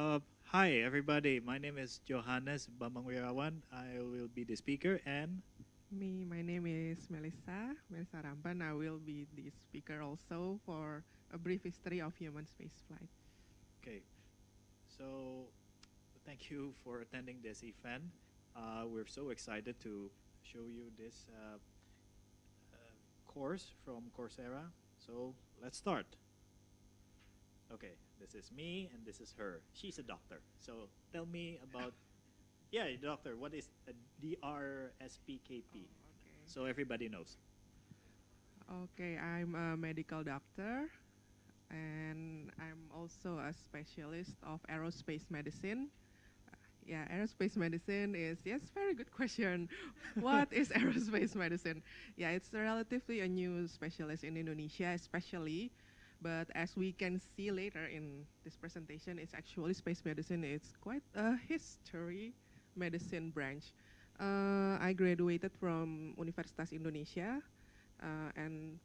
Hi, everybody. My name is Johannes Wirawan. I will be the speaker, and My name is Melissa Ramban. I will be the speaker also for a brief history of human spaceflight. okay. So, thank you for attending this event. We're so excited to show you this course from Coursera. So, let's start. Okay, this is me, and this is her. She's a doctor. So, tell me about, yeah, doctor, what is a DRSPKP? So everybody knows. Okay, I'm a medical doctor and I'm also a specialist of aerospace medicine. Yeah, aerospace medicine is, yes, very good question. What is aerospace medicine? Yeah, it's relatively a new specialist in Indonesia, especially. But as we can see later in this presentation, it's actually space medicine. It's quite a history medicine branch. I graduated from Universitas Indonesia, and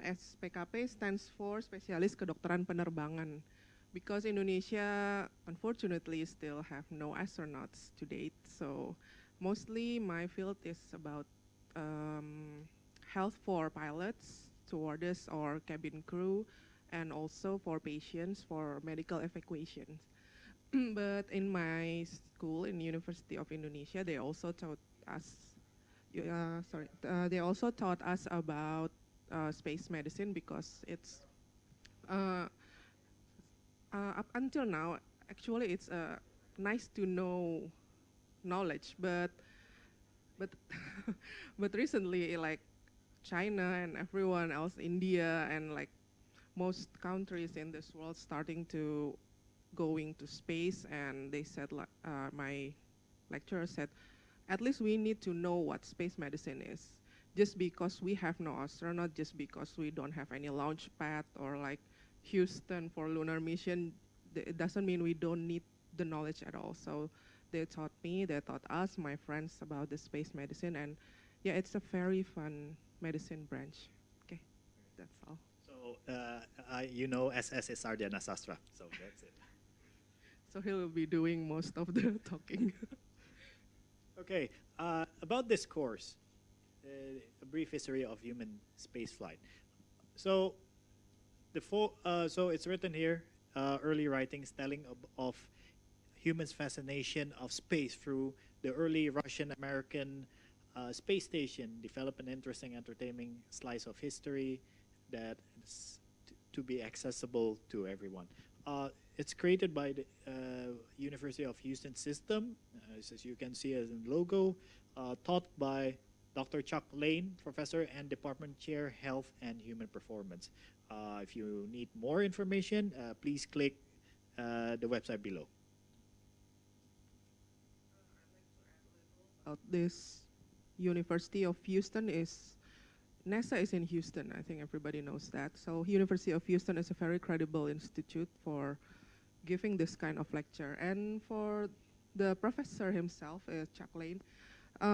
Sp.KP stands for Spesialis Kedokteran Penerbangan, because Indonesia unfortunately still have no astronauts to date. So mostly my field is about health for pilots, stewardess or cabin crew, and also for patients for medical evacuations. But in my school, in University of Indonesia, they also taught us, they also taught us about space medicine, because it's uh, up until now, actually, it's nice to know knowledge, but but recently, like China and everyone else, India and like most countries in this world, starting to going to space, and they said, like my lecturer said, at least we need to know what space medicine is. Just because we have no astronaut, just because we don't have any launch pad or like Houston for lunar mission, it doesn't mean we don't need the knowledge at all. So they taught me, they taught us, my friends, about the space medicine, and yeah, it's a very fun medicine branch. Okay, that's all. So you know SS is Ardena Sastra. So that's it. So he will be doing most of the talking. Okay, about this course, a brief history of human spaceflight. So so it's written here, early writings telling of humans' fascination of space through the early Russian-American space station, develop an interesting, entertaining slice of history that is to be accessible to everyone. It's created by the University of Houston system, as you can see as in logo, taught by Dr. Chuck Lane, professor and department chair, health and human performance. If you need more information, please click the website below. This University of Houston is NASA is in Houston. I think everybody knows that. So University of Houston is a very credible institute for giving this kind of lecture. And for the professor himself, Chuck Lane,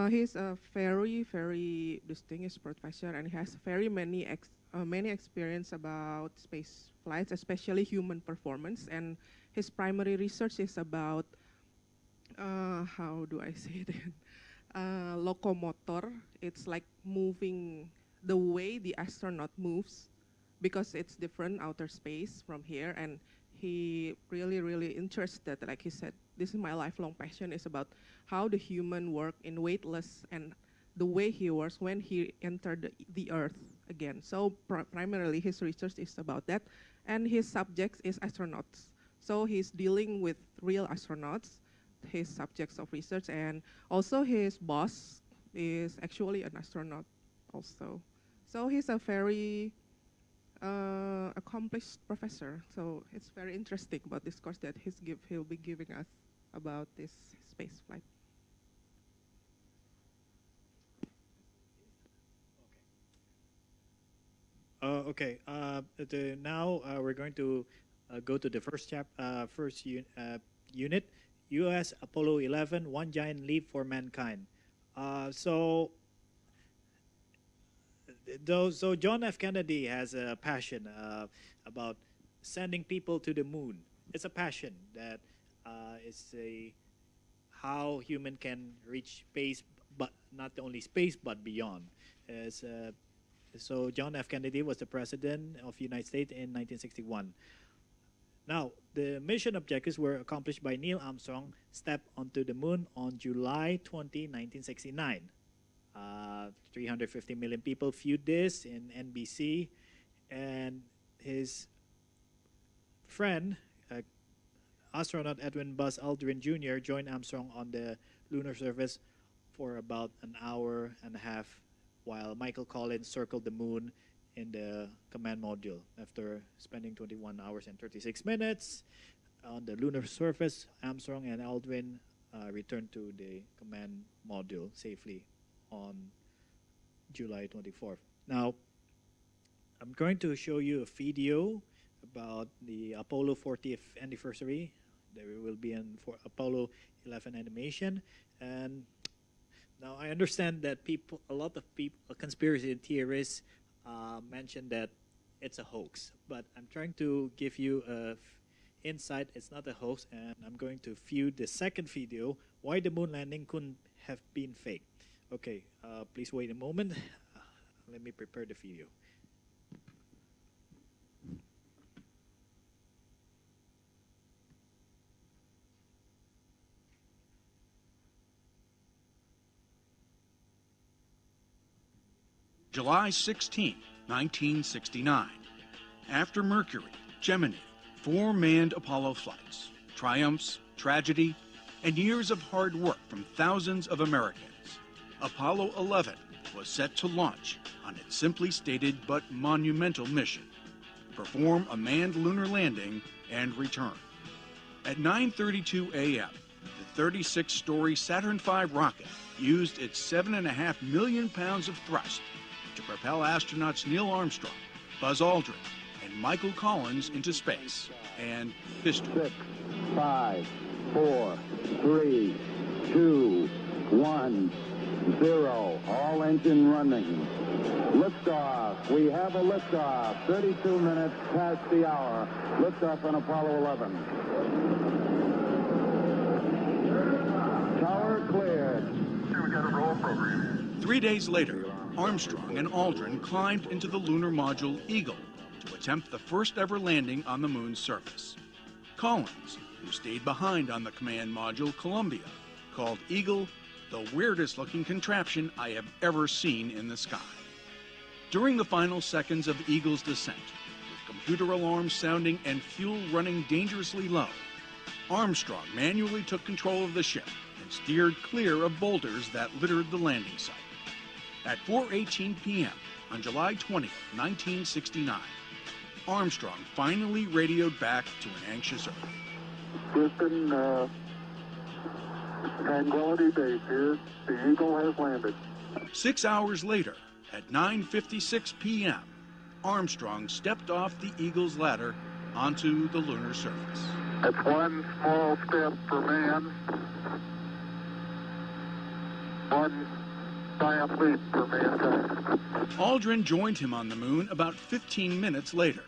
he's a very, very distinguished professor, and he has very many experience about space flights, especially human performance. And his primary research is about, how do I say it? Locomotor. It's like moving the way the astronaut moves, because it's different outer space from here. And he really, really interested, like he said, this is my lifelong passion, is about how the human work in weightless and the way he works when he entered the earth again. So primarily his research is about that, and his subject is astronauts. So he's dealing with real astronauts, his subjects of research, and also his boss is actually an astronaut also. So he's a very accomplished professor. So it's very interesting about this course that he'll be giving us about this space flight. Okay. Now we're going to go to the unit, U.S. Apollo 11, One Giant Leap for Mankind. So John F. Kennedy has a passion about sending people to the moon. it's a passion that is a how human can reach space, but not only space but beyond. As so, John F. Kennedy was the president of the United States in 1961. Now, the mission objectives were accomplished by Neil Armstrong, stepped onto the moon on July 20, 1969. 350 million people viewed this in NBC, and his friend, astronaut Edwin Buzz Aldrin Jr., joined Armstrong on the lunar surface for about an hour and a half, while Michael Collins circled the moon in the command module. After spending 21 hours and 36 minutes on the lunar surface, Armstrong and Aldrin returned to the command module safely on July 24th. Now, I'm going to show you a video about the Apollo 40th anniversary. There will be an Apollo 11 animation, and now I understand that a lot of people, conspiracy theorists, mention that it's a hoax. But I'm trying to give you a insight. It's not a hoax, and I'm going to view the second video, why the moon landing couldn't have been fake. Okay, please wait a moment. Let me prepare the video. July 16, 1969. After Mercury, Gemini, 4 manned Apollo flights, triumphs, tragedy, and years of hard work from thousands of Americans, Apollo 11 was set to launch on its simply stated but monumental mission: perform a manned lunar landing and return. At 9:32 a.m., the 36-story Saturn V rocket used its 7.5 million pounds of thrust to propel astronauts Neil Armstrong, Buzz Aldrin, and Michael Collins into space and history. 6, 5, 4, 3, 2, 1, 0. All engine running. Liftoff. We have a liftoff. 32 minutes past the hour. Liftoff on Apollo 11. Tower cleared. We got a roll program. 3 days later, Armstrong and Aldrin climbed into the lunar module Eagle to attempt the first ever landing on the moon's surface. Collins, who stayed behind on the command module Columbia, called Eagle the weirdest looking contraption I have ever seen in the sky. During the final seconds of Eagle's descent, with computer alarms sounding and fuel running dangerously low, Armstrong manually took control of the ship and steered clear of boulders that littered the landing site. At 4:18 p.m. on July 20, 1969, Armstrong finally radioed back to an anxious Earth. Houston, Tranquility Base here. The Eagle has landed. 6 hours later, at 9:56 p.m., Armstrong stepped off the Eagle's ladder onto the lunar surface. That's one small step for man, one giant leap for mankind. Aldrin joined him on the moon about 15 minutes later.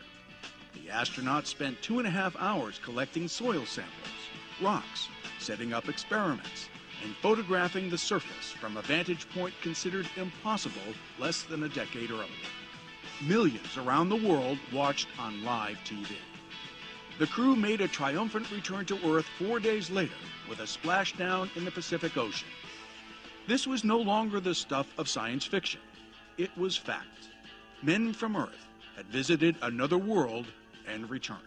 The astronauts spent 2.5 hours collecting soil samples, rocks, setting up experiments, and photographing the surface from a vantage point considered impossible less than a decade earlier. Millions around the world watched on live TV. The crew made a triumphant return to Earth 4 days later with a splashdown in the Pacific Ocean. This was no longer the stuff of science fiction. It was fact. Men from Earth had visited another world and returned.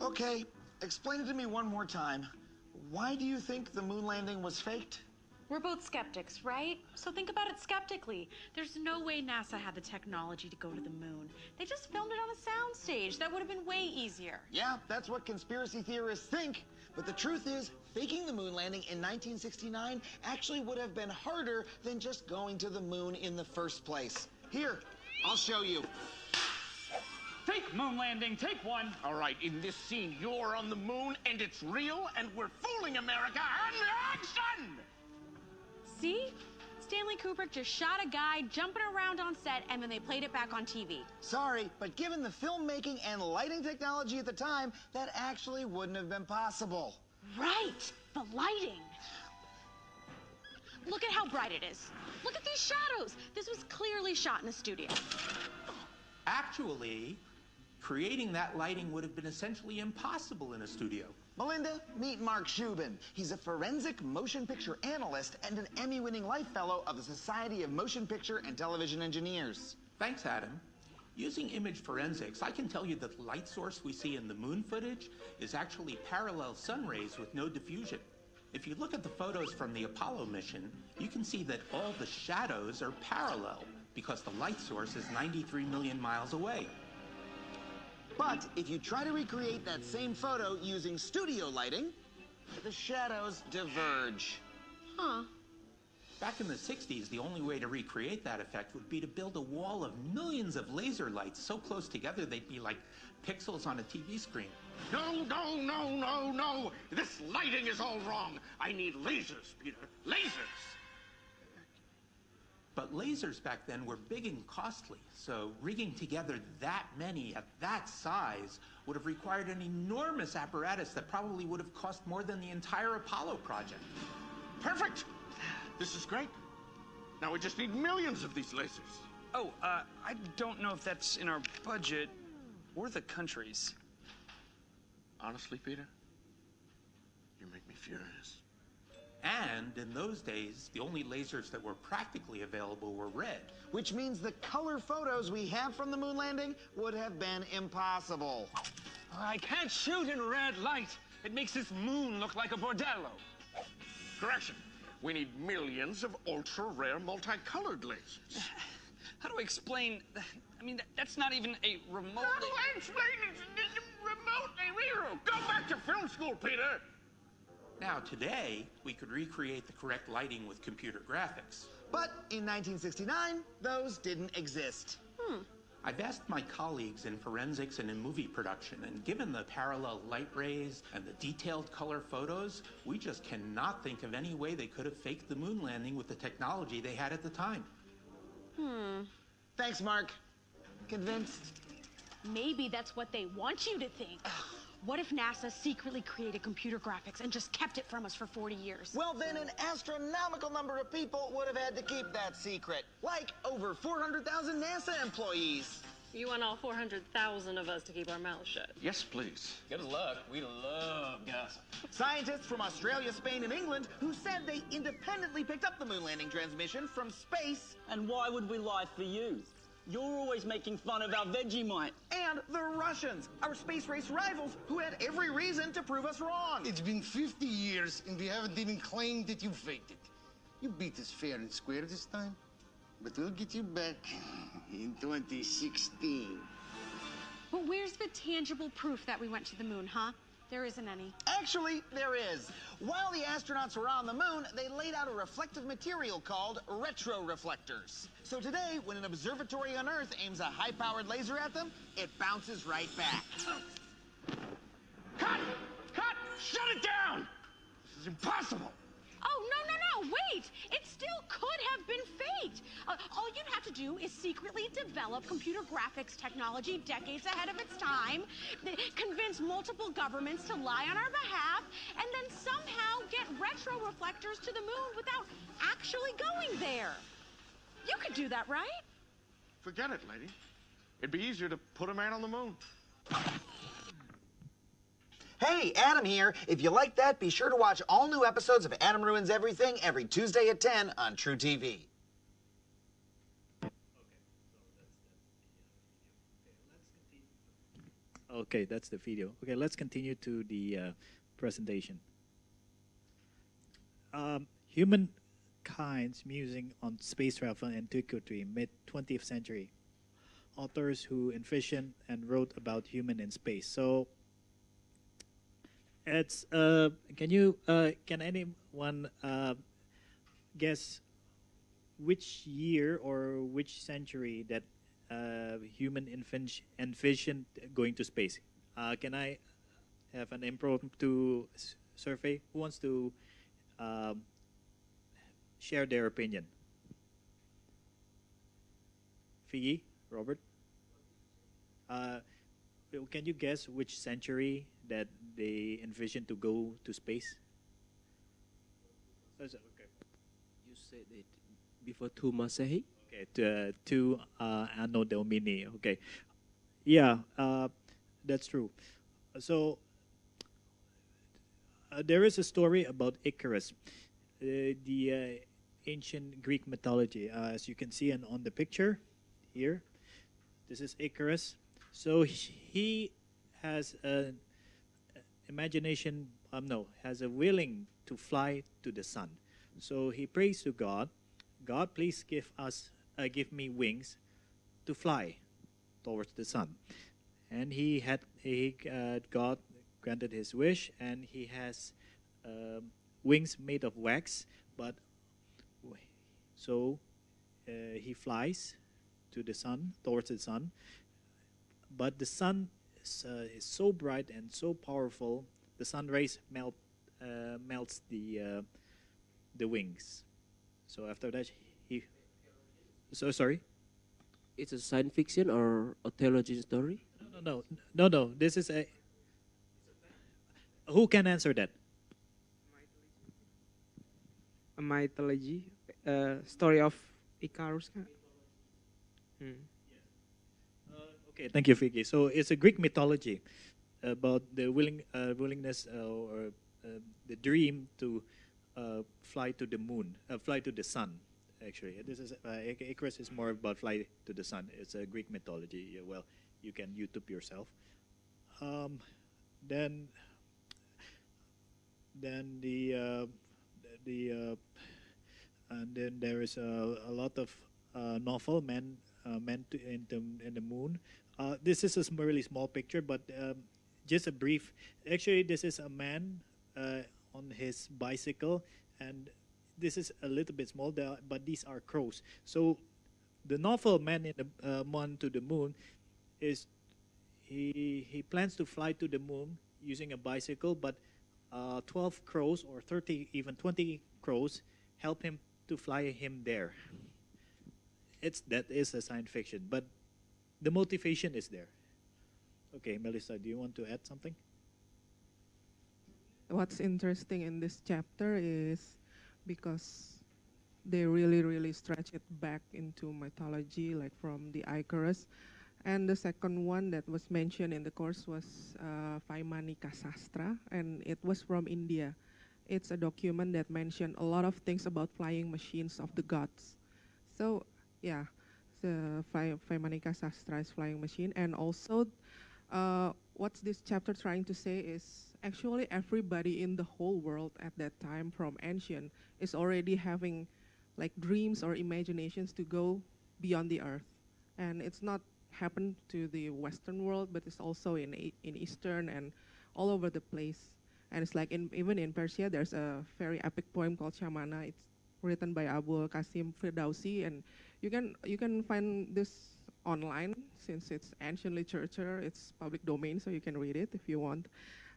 Okay, explain it to me one more time. Why do you think the moon landing was faked? We're both skeptics, right? So think about it skeptically. There's no way NASA had the technology to go to the moon. They just filmed it on a soundstage. That would have been way easier. Yeah, that's what conspiracy theorists think. But the truth is, faking the moon landing in 1969 actually would have been harder than just going to the moon in the first place. Here, I'll show you. Fake moon landing, take one. All right, in this scene, you're on the moon, and it's real, and we're fooling America, and action! See? Stanley Kubrick just shot a guy jumping around on set, and then they played it back on TV. Sorry, but given the filmmaking and lighting technology at the time, that actually wouldn't have been possible. Right, the lighting. Look at how bright it is. Look at these shadows. This was clearly shot in a studio. Actually, creating that lighting would have been essentially impossible in a studio. Melinda, meet Mark Shubin. He's a forensic motion picture analyst and an Emmy-winning Life Fellow of the Society of Motion Picture and Television Engineers. Thanks, Adam. Using image forensics, I can tell you that the light source we see in the moon footage is actually parallel sun rays with no diffusion. If you look at the photos from the Apollo mission, you can see that all the shadows are parallel because the light source is 93 million miles away. But if you try to recreate that same photo using studio lighting, the shadows diverge. Huh. Back in the 60s, the only way to recreate that effect would be to build a wall of millions of laser lights so close together they'd be like pixels on a TV screen. No, no, no, no, no. This lighting is all wrong. I need lasers, Peter. Lasers. But lasers back then were big and costly, so rigging together that many at that size would have required an enormous apparatus that probably would have cost more than the entire Apollo project. Perfect. This is great. Now we just need millions of these lasers. Oh, I don't know if that's in our budget or the country's. Honestly, Peter, you make me furious. And in those days, the only lasers that were practically available were red. Which means the color photos we have from the moon landing would have been impossible. I can't shoot in red light. It makes this moon look like a bordello. Correction. We need millions of ultra-rare multicolored lasers. How do I explain? I mean, that's not even a remotely... How do I explain it remotely? Go back to film school, Peter. Now, today, we could recreate the correct lighting with computer graphics. But in 1969, those didn't exist. I've asked my colleagues in forensics and in movie production, and given the parallel light rays and the detailed color photos, we just cannot think of any way they could have faked the moon landing with the technology they had at the time. Thanks, Mark. Convinced? Maybe that's what they want you to think. What if NASA secretly created computer graphics and just kept it from us for 40 years? Well, then an astronomical number of people would have had to keep that secret. Like over 400,000 NASA employees. You want all 400,000 of us to keep our mouths shut? Yes, please. Good luck. We love gossip. Scientists from Australia, Spain, and England who said they independently picked up the moon landing transmission from space. And why would we lie for you? You're always making fun of our Vegemite. And the Russians, our space race rivals, who had every reason to prove us wrong. It's been 50 years, and we haven't even claimed that you faked it. You beat us fair and square this time, but we'll get you back in 2016. But where's the tangible proof that we went to the moon, huh? There isn't any. Actually, there is. While the astronauts were on the moon, they laid out a reflective material called retroreflectors. So today, when an observatory on Earth aims a high-powered laser at them, it bounces right back. Cut! Cut! Shut it down! This is impossible. Oh, no, wait! It still could have been faked. All you'd have to do is secretly develop computer graphics technology decades ahead of its time, convince multiple governments to lie on our behalf, and then somehow get retroreflectors to the moon without actually going there. You could do that, right? Forget it, lady. It'd be easier to put a man on the moon. Hey, Adam here. If you like that, be sure to watch all new episodes of Adam Ruins Everything every Tuesday at 10 on True TV. Okay, that's the video. Okay, let's continue to the presentation. Humankind's musing on space travel and antiquity, mid-20th century. Authors who envisioned and wrote about human in space. So, it's can anyone guess which year or which century that human envisioned going to space? Can I have an impromptu survey? Who wants to share their opinion. Figgy, Robert? Can you guess which century that they envision to go to space? Okay. You said it before 2 Masehi? Okay, to Anno Domini. Okay. Yeah, that's true. So there is a story about Icarus, the ancient Greek mythology. As you can see on the picture here, this is Icarus. So he has an imagination, has a willing to fly to the sun. So he prays to God, God, please give me wings to fly towards the sun. And God granted his wish, and he has wings made of wax. But so he flies to the sun, towards the sun. But the sun is so bright and so powerful, the sun rays melts the wings. So after that, sorry. It's a science fiction or a theology story? No. This is a. Who can answer that? A mythology, story of Icarus. Okay, thank you, Figgy. So it's a Greek mythology about the willingness or the dream to fly to the moon, fly to the sun. Actually, this is Icarus is more about fly to the sun. It's a Greek mythology. Well, you can YouTube yourself. Then and then there is a lot of novel men in the moon. This is a really small picture, but just a brief. Actually, this is a man on his bicycle, and this is a little bit small, but these are crows. So the novel Man in the Man to the Moon is he plans to fly to the moon using a bicycle, but 12 crows or 30, even 20 crows help him to fly him there. That is a science fiction, but the motivation is there. Okay, Melissa, do you want to add something? What's interesting in this chapter is because they really stretch it back into mythology, like from the Icarus. And the second one that was mentioned in the course was Vaimanika Sastra, and it was from India. It's a document that mentioned a lot of things about flying machines of the gods. So yeah, the Vaimanika Sastra is flying machine. And also what's this chapter trying to say is actually everybody in the whole world at that time from ancient is already having like dreams or imaginations to go beyond the earth. And it's not happened to the Western world, but it's also in Eastern and all over the place. And it's like even in Persia, there's a very epic poem called Shamana. It's written by Abu Qasim Firdausi, and you can find this online since it's ancient literature. It's public domain, so you can read it if you want.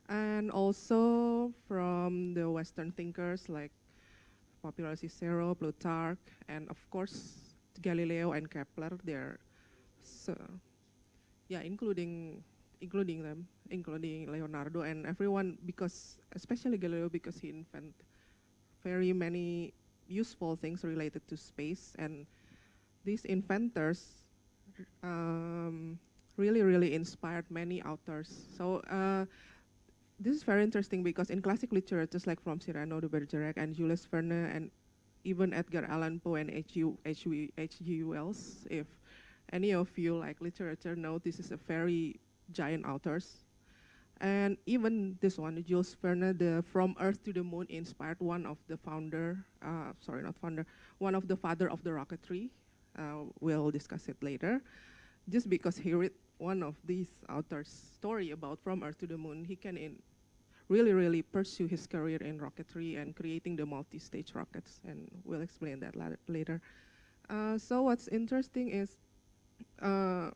And also from the Western thinkers like popular Cicero, Plutarch, and of course Galileo and Kepler. They're including them, including Leonardo and everyone, because especially Galileo, because he invented very many useful things related to space, and these inventors really inspired many authors. So this is very interesting because in classic literature, just like from Cyrano de Bergerac and Jules Verne and even Edgar Allan Poe and H.G. Wells, if any of you like literature know, this is a very giant authors. And even this one, Jules Verne, the From Earth to the Moon, inspired one of the one of the father of the rocketry. We'll discuss it later. Just because he read one of these authors' story about From Earth to the Moon, he can really pursue his career in rocketry and creating the multi-stage rockets, and we'll explain that later. So what's interesting is no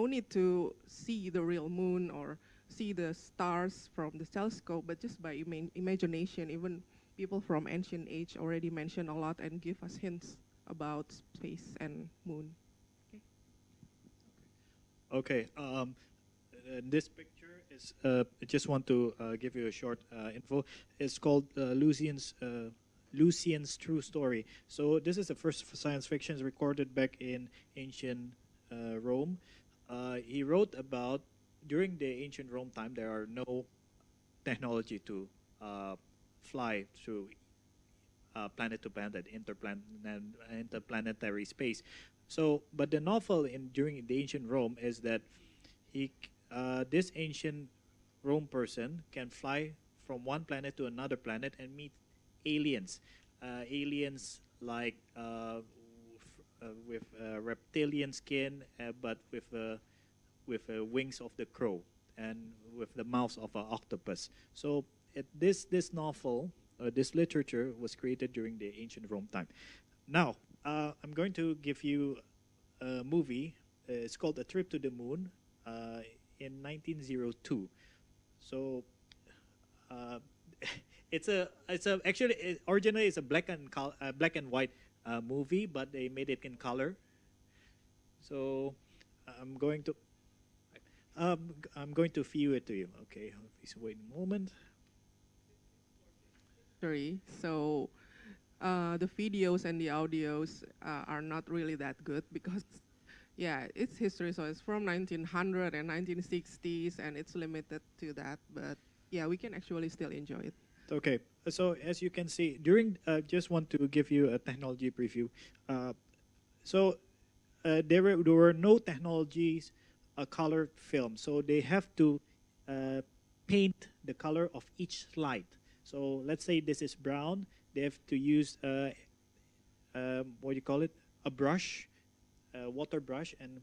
need to see the real moon or see the stars from the telescope, but just by imagination, even people from ancient age already mentioned a lot and give us hints about space and moon. Okay. This picture is. I just want to give you a short info. It's called Lucian's True Story. So this is the first science fiction recorded back in ancient Rome. He wrote about during the ancient Rome time there are no technology to fly through planet to planet, interplanetary space. So, but the novel during the ancient Rome is that this ancient Rome person can fly from one planet to another planet and meet aliens, aliens like with reptilian skin, but with wings of the crow and with the mouths of an octopus. So this novel, this literature was created during the ancient Rome time. Now, I'm going to give you a movie. It's called A Trip to the Moon in 1902. So originally it's a black and white movie, but they made it in color. So I'm going to view it to you. Okay, please wait a moment. So the videos and the audios are not really that good because, yeah, it's history. So it's from 1900 and 1960s, and it's limited to that. But yeah, we can actually still enjoy it. Okay, so as you can see, just want to give you a technology preview. There were no technologies, color film, so they have to paint the color of each slide. So let's say this is brown, they have to use what do you call it? A brush, a water brush, and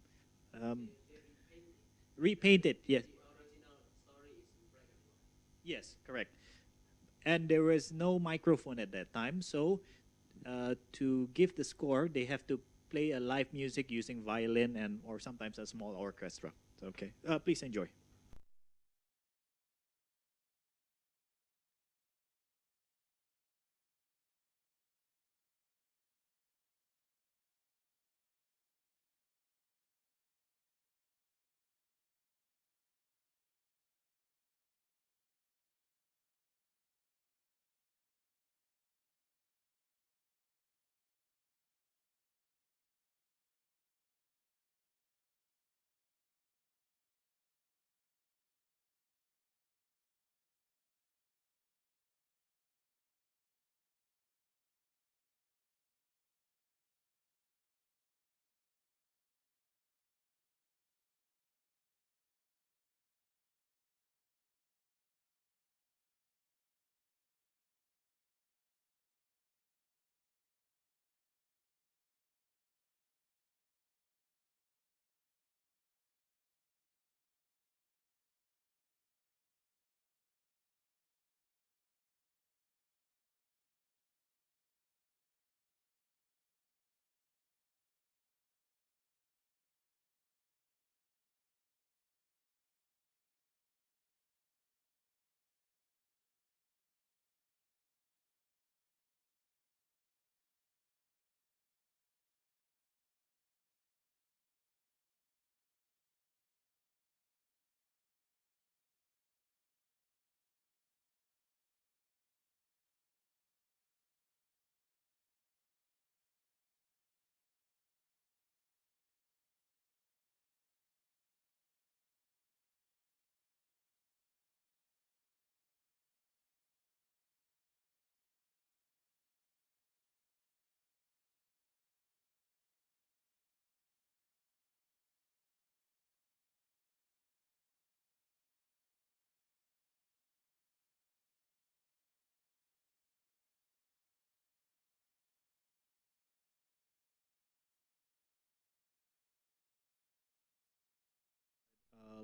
repaint it. Yes. Yes, correct. And there was no microphone at that time, so to give the score, they have to play a live music using violin and or sometimes a small orchestra. Okay, please enjoy.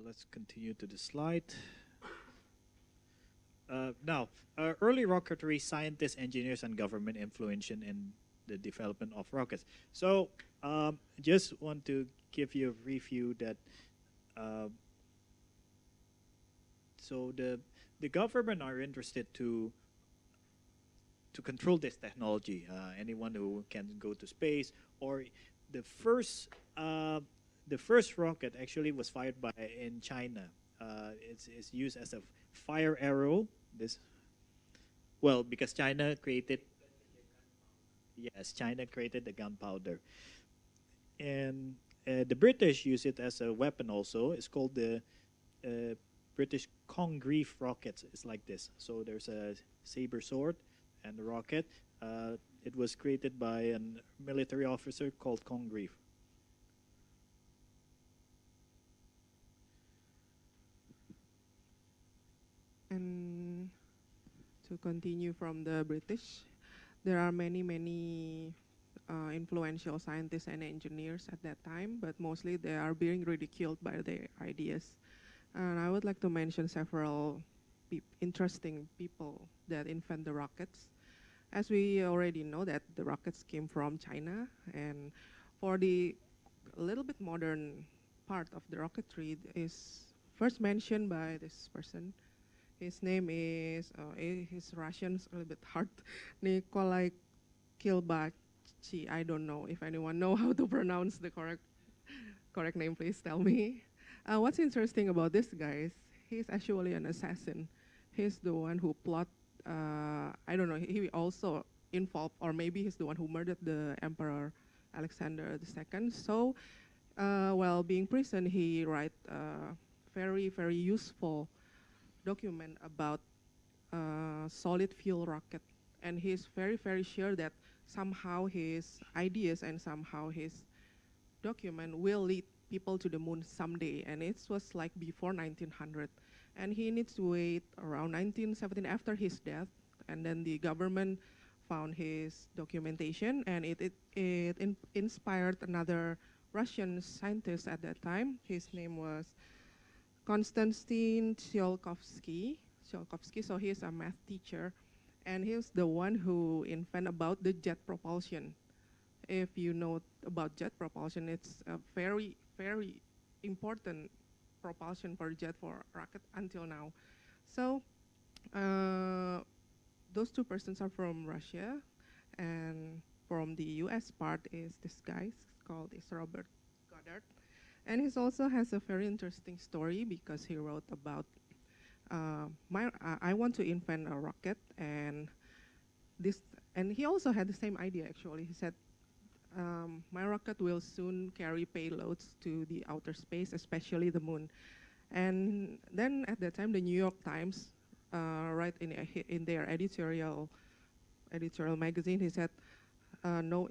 Let's continue to the slide. Now, early rocketry scientists, engineers, and government influence in the development of rockets. So, just want to give you a review that. So the government are interested to to control this technology. Anyone who can go to space, or the first rocket actually was fired by in China. It's used as a fire arrow. Because China created. Yes, China created the gunpowder, and the British use it as a weapon also. It's called the British Congreve rockets. It's like this. So there's a saber sword and the rocket. It was created by a military officer called Congreve. And to continue from the British, there are many influential scientists and engineers at that time, but mostly they are being ridiculed by their ideas. And I would like to mention several interesting people that invent the rockets. As we already know that the rockets came from China, and for the little bit modern part of the rocketry is first mentioned by this person. His name is, his Russian's a little bit hard, Nikolai Kilbachi. I don't know if anyone know how to pronounce the correct name, please tell me. What's interesting about this guy is he's actually an assassin. He's the one who plot, I don't know, he also involved, or maybe he's the one who murdered the Emperor Alexander II. So while being prison, he write very useful document about solid fuel rocket. And he's very sure that somehow his ideas and somehow his document will lead people to the moon someday. And it was like before 1900. And he needs to wait around 1917 after his death. And then the government found his documentation, and it inspired another Russian scientist at that time. His name was Konstantin Tsiolkovsky. So he's a math teacher, and he's the one who invented about the jet propulsion. If you know about jet propulsion, it's a very important propulsion for jet for rocket until now. So those two persons are from Russia, and from the US part is this guy called Robert Goddard. And he also has a very interesting story because he wrote about I want to invent a rocket, and he also had the same idea actually. He said, my rocket will soon carry payloads to the outer space, especially the moon. And then at that time, the New York Times, right in their editorial magazine, he said, no,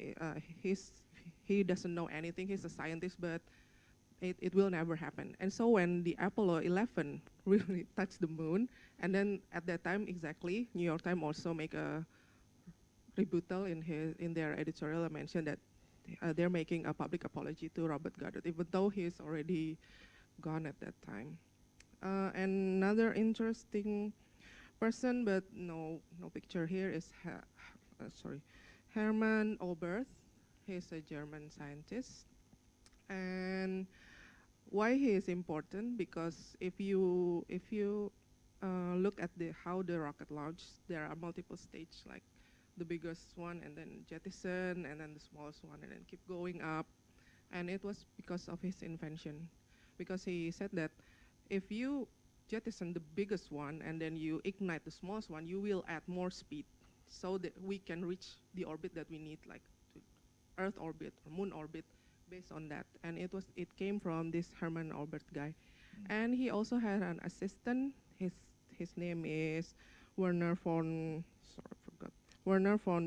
he doesn't know anything. He's a scientist, but it will never happen. And so when the Apollo 11 really touched the moon, and then at that time exactly, New York Times also make a rebuttal in their editorial and mentioned that they're making a public apology to Robert Goddard, even though he's already gone at that time. Another interesting person, but no picture here, is Hermann Oberth. He's a German scientist. And why he is important? Because if you look at how the rocket launched, there are multiple stages, like the biggest one, and then jettison, and then the smallest one, and then keep going up. And it was because of his invention. Because he said that if you jettison the biggest one and then you ignite the smallest one, you will add more speed so that we can reach the orbit that we need, like Earth orbit or moon orbit, based on that. And it came from this Hermann Oberth guy. And he also had an assistant. His name is Werner von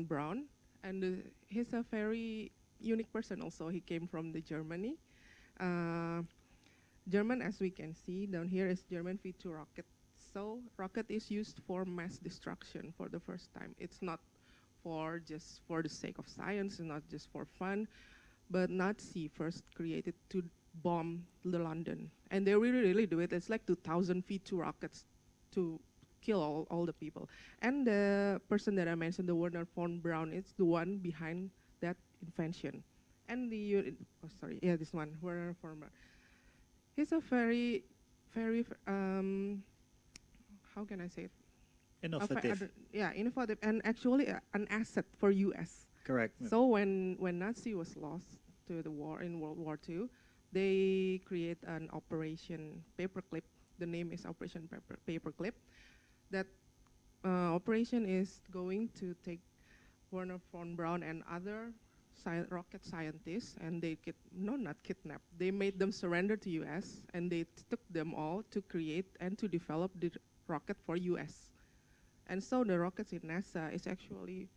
Braun. And he's a very unique person also. He came from the Germany. German, as we can see down here, is German V2 rocket. So rocket is used for mass destruction for the first time. It's not just for the sake of science, and not just for fun, but Nazi first created to bomb the London. And they really do it. It's like 2,000 V2 rockets to kill all the people. And the person that I mentioned, the Werner von Braun, is the one behind that invention. And this one, Werner von Braun. He's a very, how can I say it? Innovative. Innovative, and actually an asset for U.S. Correct. So when Nazi was lost to the war in World War II, they create an Operation Paperclip. The name is Operation Paperclip. That operation is going to take Werner von Braun and other rocket scientists, and they not kidnapped. They made them surrender to U.S. and they took them all to create and to develop the rocket for U.S. And so the rockets in NASA is actually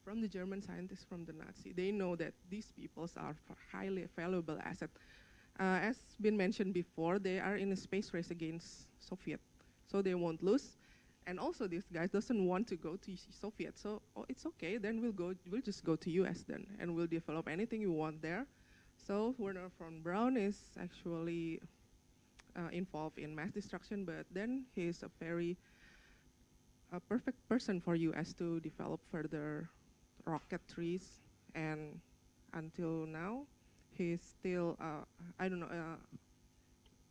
from the German scientists from the Nazi. They know that these peoples are highly valuable asset. As been mentioned before, they are in a space race against Soviet, so they won't lose. And also, these guys doesn't want to go to Soviet, so it's okay. Then we'll just go to U.S. then, and we'll develop anything you want there. So Werner von Braun is actually involved in mass destruction, but then he's a perfect person for U.S. to develop further rocketries, and until now, he's still, I don't know,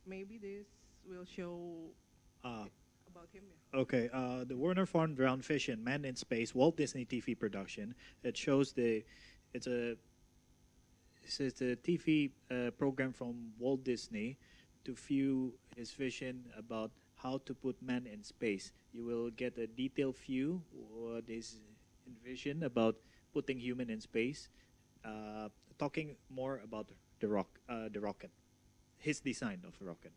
maybe this will show about him. Yeah. Okay, the Werner von Braun Vision, Man in Space, Walt Disney TV production. It shows it's a TV program from Walt Disney to view his vision about how to put man in space. You will get a detailed view what is envisioned about putting human in space, talking more about the rocket, his design of the rocket.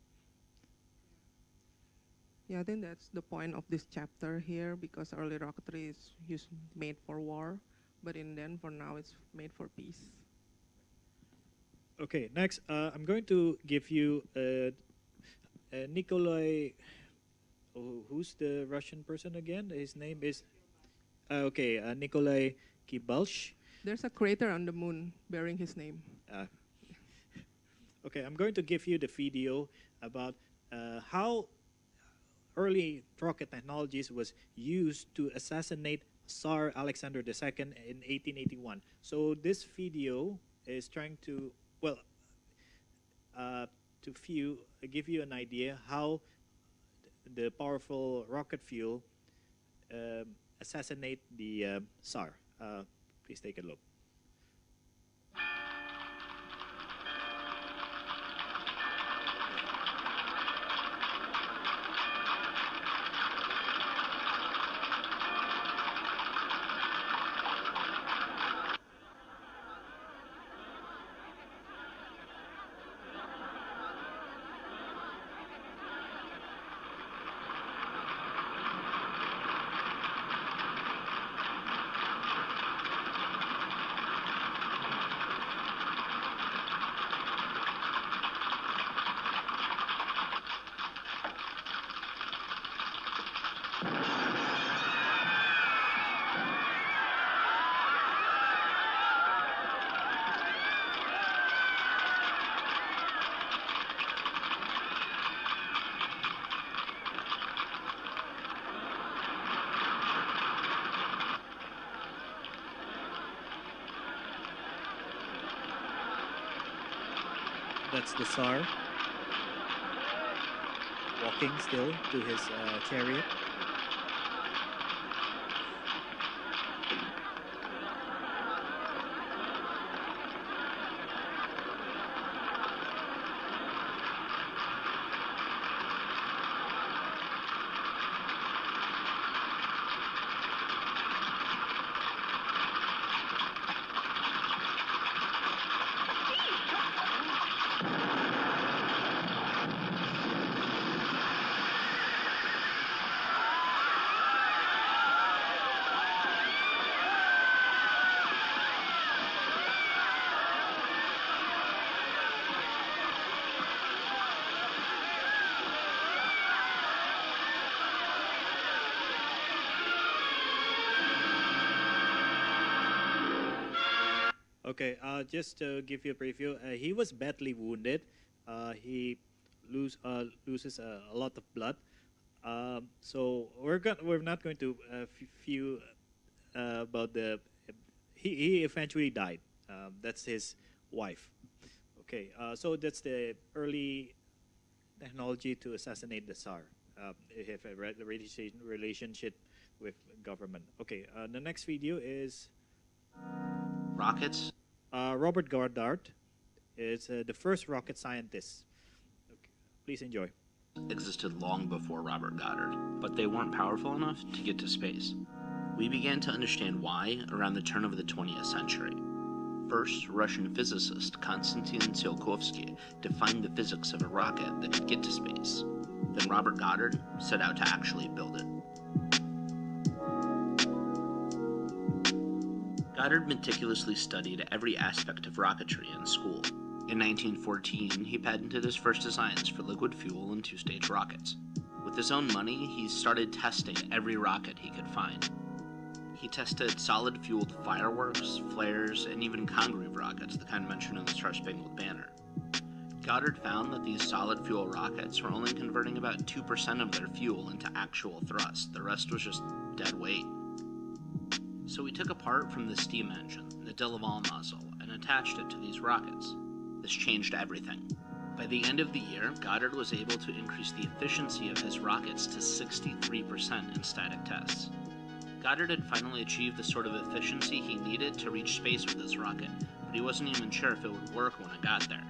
Yeah, I think that's the point of this chapter here, because early rocketry is made for war, but for now it's made for peace. Okay, next I'm going to give you Nikolai. Who's the Russian person again? His name is Nikolai Kibalsh. There's a crater on the moon bearing his name. Okay, I'm going to give you the video about how early rocket technologies was used to assassinate Tsar Alexander II in 1881. So this video is trying to, give you an idea how the powerful rocket fuel assassinate the Tsar. Please take a look. That's the Tsar walking still to his chariot. Okay, just to give you a preview, he was badly wounded. He loses a lot of blood. So we're not going to view about the. He eventually died. That's his wife. Okay, so that's the early technology to assassinate the Tsar. have a relationship with government. Okay, the next video is rockets. Robert Goddard is the first rocket scientist. Okay, please enjoy. Existed long before Robert Goddard, but they weren't powerful enough to get to space. We began to understand why around the turn of the 20th century. First, Russian physicist Konstantin Tsiolkovsky defined the physics of a rocket that could get to space. Then Robert Goddard set out to actually build it. Goddard meticulously studied every aspect of rocketry in school. In 1914, he patented his first designs for liquid fuel and two-stage rockets. With his own money, he started testing every rocket he could find. He tested solid-fueled fireworks, flares, and even Congreve rockets, the kind mentioned in the Star-Spangled Banner. Goddard found that these solid-fuel rockets were only converting about 2% of their fuel into actual thrust. The rest was just dead weight. So he took apart from the steam engine, the de Laval nozzle, and attached it to these rockets. This changed everything. By the end of the year, Goddard was able to increase the efficiency of his rockets to 63% in static tests. Goddard had finally achieved the sort of efficiency he needed to reach space with his rocket, but he wasn't even sure if it would work when it got there.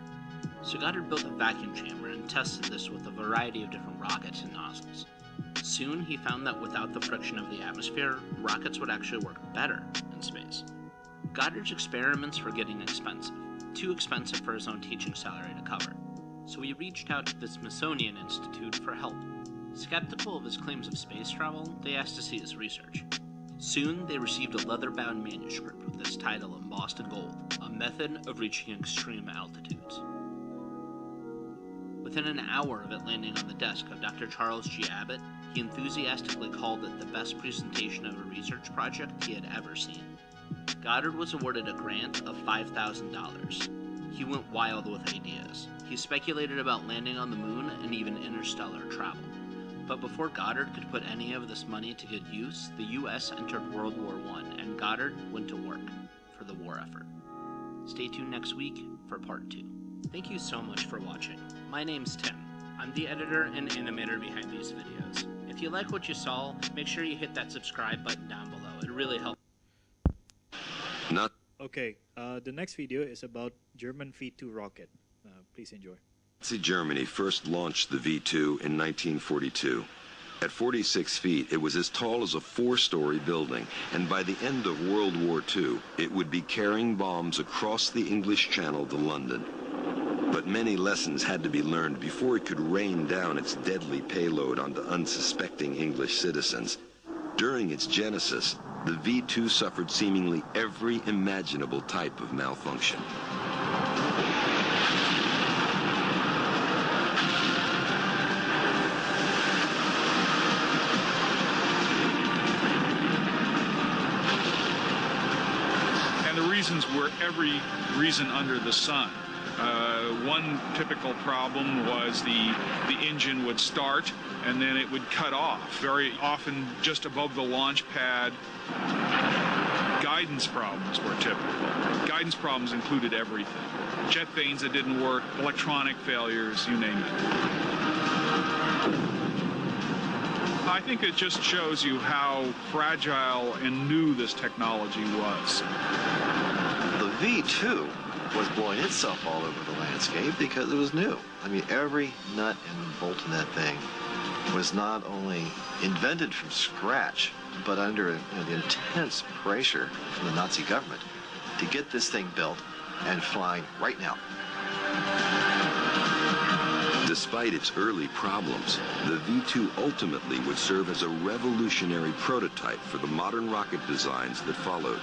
So Goddard built a vacuum chamber and tested this with a variety of different rockets and nozzles. Soon he found that without the friction of the atmosphere, rockets would actually work better in space. Goddard's experiments were getting expensive, too expensive for his own teaching salary to cover. So he reached out to the Smithsonian Institute for help. Skeptical of his claims of space travel, they asked to see his research. Soon, they received a leather-bound manuscript with this title embossed in gold, A Method of Reaching Extreme Altitudes. Within an hour of it landing on the desk of Dr. Charles G. Abbott, he enthusiastically called it the best presentation of a research project he had ever seen. Goddard was awarded a grant of $5,000. He went wild with ideas. He speculated about landing on the moon and even interstellar travel. But before Goddard could put any of this money to good use, the U.S. entered World War I, and Goddard went to work for the war effort. Stay tuned next week for part 2. Thank you so much for watching. My name's Tim. I'm the editor and animator behind these videos. If you like what you saw, make sure you hit that subscribe button down below. It really helps. Okay, the next video is about German V2 rocket. Please enjoy. Nazi Germany first launched the V2 in 1942. At 46 feet, it was as tall as a 4-story building, and by the end of World War II, it would be carrying bombs across the English Channel to London. But many lessons had to be learned before it could rain down its deadly payload onto unsuspecting English citizens. During its genesis, the V2 suffered seemingly every imaginable type of malfunction. And the reasons were every reason under the sun. One typical problem was the engine would start and then it would cut off. Very often just above the launch pad. Guidance problems were typical. Guidance problems included everything. Jet vanes that didn't work, electronic failures, you name it. I think it just shows you how fragile and new this technology was. The V2 was blowing itself all over the landscape because it was new. I mean, every nut and bolt in that thing was not only invented from scratch, but under the intense pressure from the Nazi government to get this thing built and flying right now. Despite its early problems, the V2 ultimately would serve as a revolutionary prototype for the modern rocket designs that followed.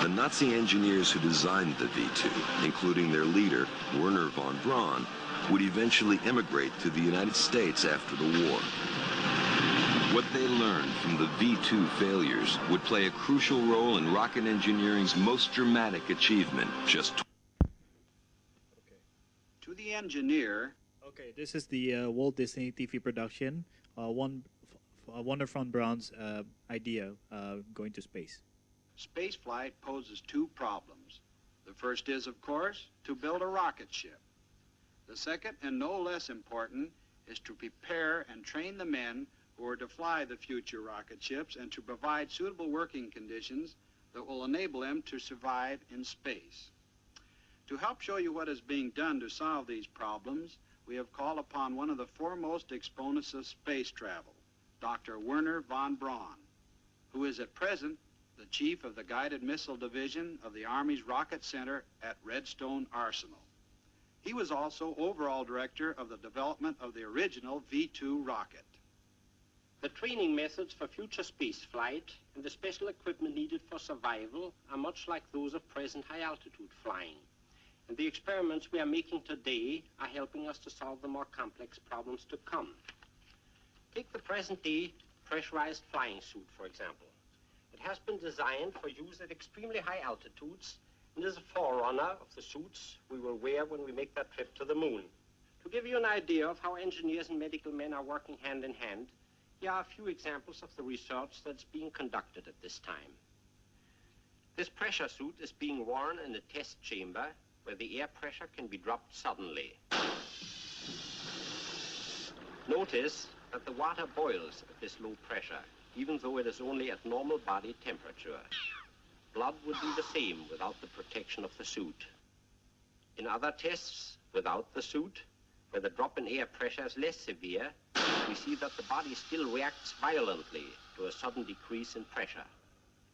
The Nazi engineers who designed the V2, including their leader, Werner von Braun, would eventually immigrate to the United States after the war. What they learned from the V2 failures would play a crucial role in rocket engineering's most dramatic achievement, just To the engineer. Okay, this is the Walt Disney TV production. Werner von Braun's idea going to space. Spaceflight poses two problems. The first is, of course, to build a rocket ship. The second, and no less important, is to prepare and train the men who are to fly the future rocket ships and to provide suitable working conditions that will enable them to survive in space. To help show you what is being done to solve these problems, we have called upon one of the foremost exponents of space travel, Dr. Werner von Braun, who is at present the chief of the Guided Missile Division of the Army's Rocket Center at Redstone Arsenal. He was also overall director of the development of the original V-2 rocket. The training methods for future space flight and the special equipment needed for survival are much like those of present high-altitude flying. And the experiments we are making today are helping us to solve the more complex problems to come. Take the present-day pressurized flying suit, for example. It has been designed for use at extremely high altitudes and is a forerunner of the suits we will wear when we make that trip to the moon. To give you an idea of how engineers and medical men are working hand in hand, here are a few examples of the research that's being conducted at this time. This pressure suit is being worn in a test chamber where the air pressure can be dropped suddenly. Notice that the water boils at this low pressure, even though it is only at normal body temperature. Blood would be the same without the protection of the suit. In other tests, without the suit, where the drop in air pressure is less severe, we see that the body still reacts violently to a sudden decrease in pressure.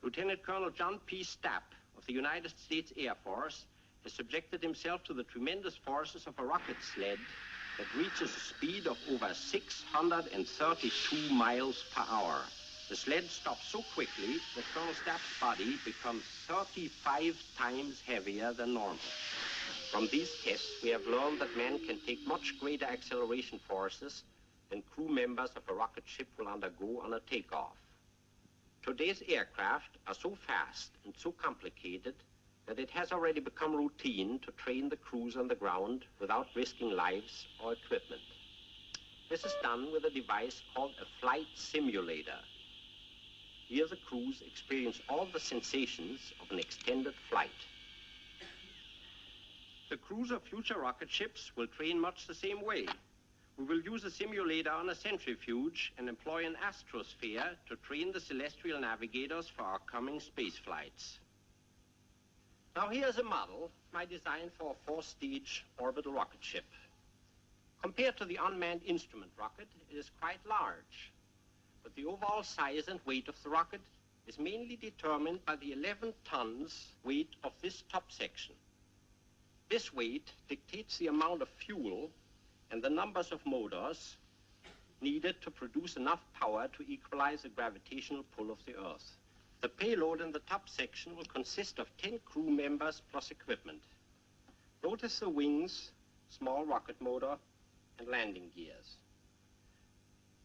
Lieutenant Colonel John P. Stapp of the United States Air Force has subjected himself to the tremendous forces of a rocket sled that reaches a speed of over 632 miles per hour. The sled stops so quickly that Colonel Stapp's body becomes 35 times heavier than normal. From these tests, we have learned that men can take much greater acceleration forces than crew members of a rocket ship will undergo on a takeoff. Today's aircraft are so fast and so complicated that it has already become routine to train the crews on the ground without risking lives or equipment. This is done with a device called a flight simulator. Here the crews experience all the sensations of an extended flight. The crews of future rocket ships will train much the same way. We will use a simulator on a centrifuge and employ an astrosphere to train the celestial navigators for our coming space flights. Now here's a model, my design for a 4-stage orbital rocket ship. Compared to the unmanned instrument rocket, it is quite large. But the overall size and weight of the rocket is mainly determined by the 11 tons weight of this top section. This weight dictates the amount of fuel and the numbers of motors needed to produce enough power to equalize the gravitational pull of the Earth. The payload in the top section will consist of 10 crew members plus equipment. Notice the wings, small rocket motor, and landing gears.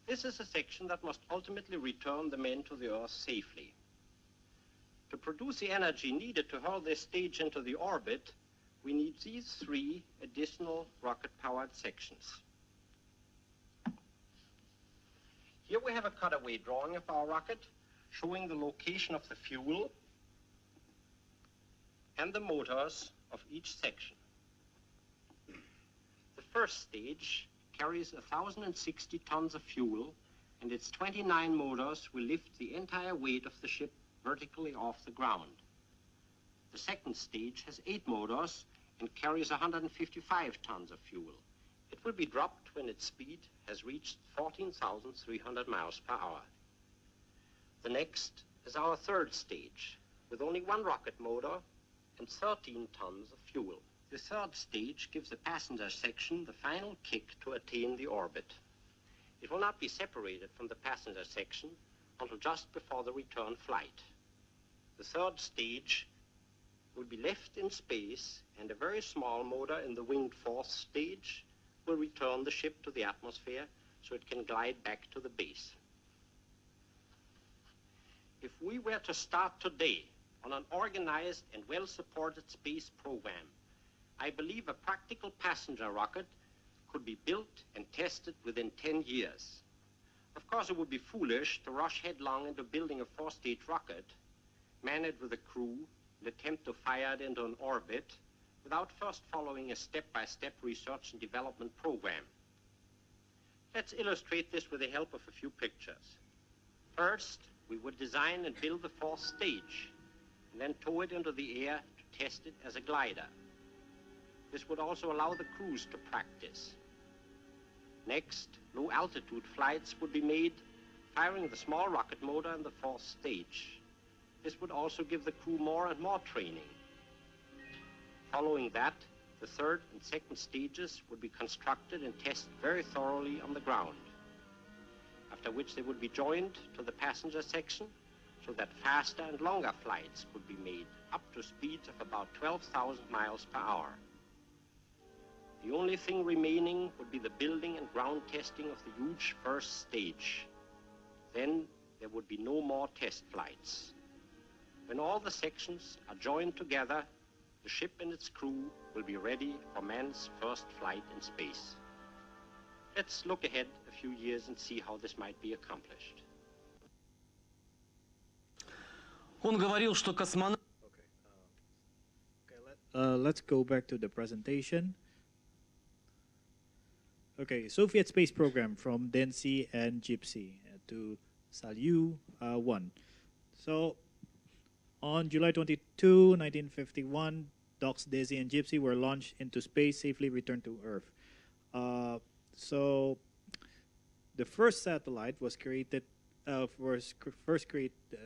This is a section that must ultimately return the men to the Earth safely. To produce the energy needed to hurl this stage into the orbit, we need these 3 additional rocket-powered sections. Here we have a cutaway drawing of our rocket, showing the location of the fuel and the motors of each section. The first stage carries 1,060 tons of fuel, and its 29 motors will lift the entire weight of the ship vertically off the ground. The second stage has 8 motors and carries 155 tons of fuel. It will be dropped when its speed has reached 14,300 miles per hour. The next is our third stage, with only 1 rocket motor and 13 tons of fuel. The third stage gives the passenger section the final kick to attain the orbit. It will not be separated from the passenger section until just before the return flight. The third stage will be left in space, and a very small motor in the winged fourth stage will return the ship to the atmosphere so it can glide back to the base. If we were to start today on an organized and well-supported space program, I believe a practical passenger rocket could be built and tested within 10 years. Of course, it would be foolish to rush headlong into building a 4-stage rocket, man it with a crew, and attempt to fire it into an orbit without first following a step-by-step research and development program. Let's illustrate this with the help of a few pictures. First, we would design and build the fourth stage, and then tow it into the air to test it as a glider. This would also allow the crews to practice. Next, low-altitude flights would be made, firing the small rocket motor in the fourth stage. This would also give the crew more and more training. Following that, the third and second stages would be constructed and tested very thoroughly on the ground, after which they would be joined to the passenger section so that faster and longer flights could be made up to speeds of about 12,000 miles per hour. The only thing remaining would be the building and ground testing of the huge first stage. Then there would be no more test flights. When all the sections are joined together, the ship and its crew will be ready for man's first flight in space. Let's look ahead a few years and see how this might be accomplished. Okay, let's go back to the presentation. Okay, Soviet space program from Densi and Gypsy to Salyut 1. So, on July 22, 1951, Docs, Daisy, and Gypsy were launched into space, safely returned to Earth. So, the first satellite was created,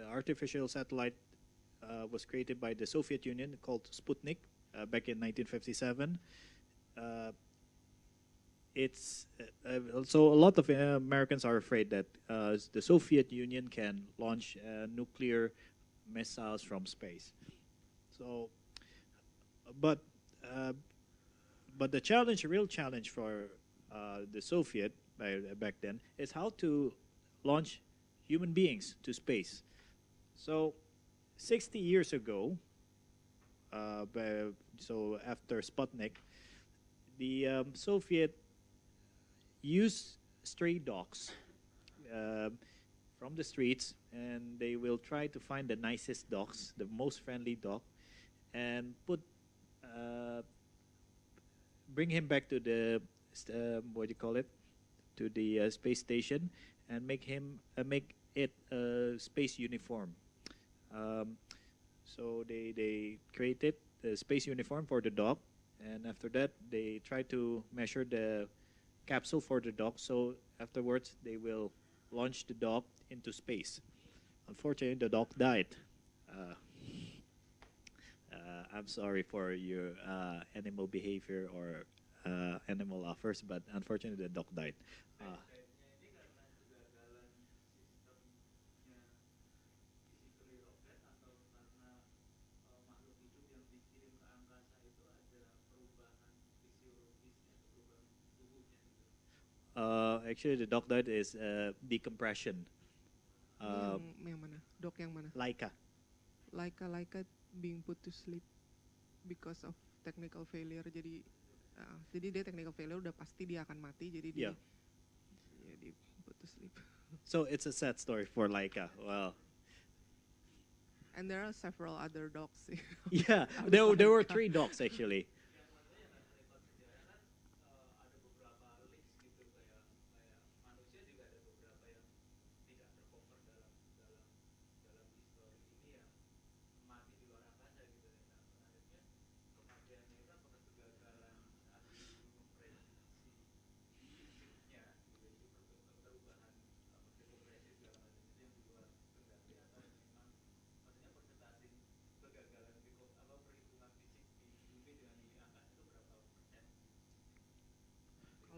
artificial satellite was created by the Soviet Union called Sputnik back in 1957. So a lot of Americans are afraid that the Soviet Union can launch nuclear missiles from space. So, but the challenge, real challenge for the Soviet back then is how to launch human beings to space. So, 60 years ago, so after Sputnik, the Soviet used stray dogs from the streets, and they will try to find the nicest dogs, the most friendly dog, and bring him back to the to the space station, and make it a space uniform. So they created the space uniform for the dog, and after that they try to measure the capsule for the dog. So afterwards they will launch the dog into space. Unfortunately, the dog died. I'm sorry for your animal behavior or animal lovers, but unfortunately the dog died. Actually, the dog died is decompression. Yang mana? Dog yang mana? Laika being put to sleep because of technical failure. Jadi dia technical failure udah pasti dia akan mati. Jadi dia put to sleep. So it's a sad story for Laika. Well. And there are several other dogs. Yeah, there were 3 dogs actually.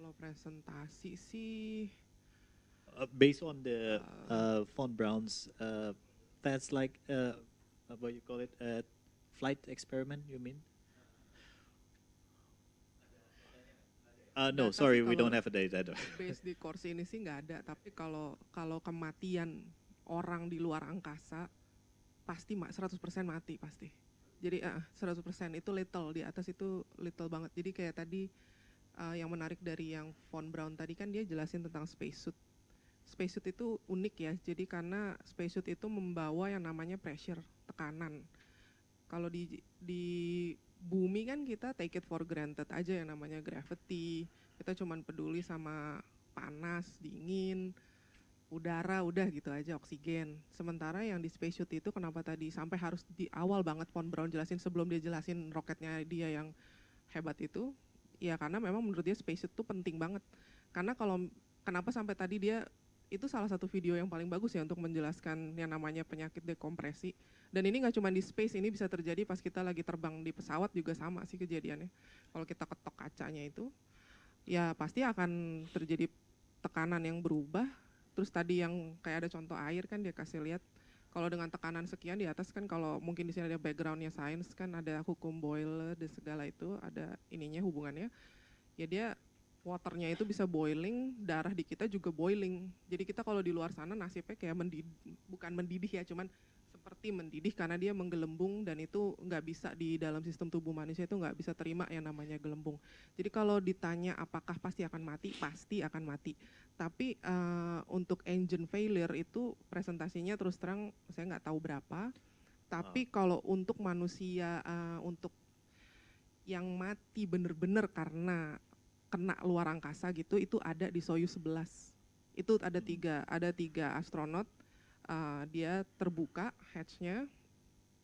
Kalau presentasi sih based on the von Braun's that's like what you call it, flight experiment, you mean? No, sorry, we don't have a data. Base di course ini sih nggak ada, tapi kalau kematian orang di luar angkasa pasti 100% mati pasti. Jadi 100% itu little, di atas itu little banget. Jadi kayak tadi yang menarik dari yang von Braun tadi kan dia jelasin tentang spacesuit. Spacesuit itu unik ya, jadi karena spacesuit itu membawa yang namanya pressure, tekanan. Kalau di bumi kan kita take it for granted aja yang namanya gravity, kita cuman peduli sama panas, dingin, udara, udah gitu aja, oksigen. Sementara yang di spacesuit itu kenapa tadi sampai harus di awal banget Von Braun jelasin sebelum dia jelasin roketnya dia yang hebat itu, ya karena memang menurut dia spacesuit itu penting banget. Karena kenapa sampai tadi dia, itu salah satu video yang paling bagus ya untuk menjelaskan yang namanya penyakit dekompresi. Dan ini nggak cuma di space, ini bisa terjadi pas kita lagi terbang di pesawat juga sama sih kejadiannya. Kalau kita ketok kacanya itu, ya pasti akan terjadi tekanan yang berubah. Terus tadi yang kayak ada contoh air kan dia kasih lihat, kalau dengan tekanan sekian di atas kan, kalau mungkin di sini ada backgroundnya sains kan, ada hukum Boyle dan segala itu, ada ininya hubungannya. Ya dia waternya itu bisa boiling, darah di kita juga boiling. Jadi kita kalau di luar sana nasibnya kayak bukan mendidih ya, cuman seperti mendidih karena dia menggelembung dan itu nggak bisa di dalam sistem tubuh manusia itu nggak bisa terima yang namanya gelembung. Jadi kalau ditanya apakah pasti akan mati, pasti akan mati. Tapi untuk engine failure itu presentasinya terus terang saya nggak tahu berapa. Tapi kalau untuk manusia, untuk yang mati bener-bener karena kena luar angkasa gitu, itu ada di Soyuz 11. Itu ada tiga astronot. Dia terbuka hatch-nya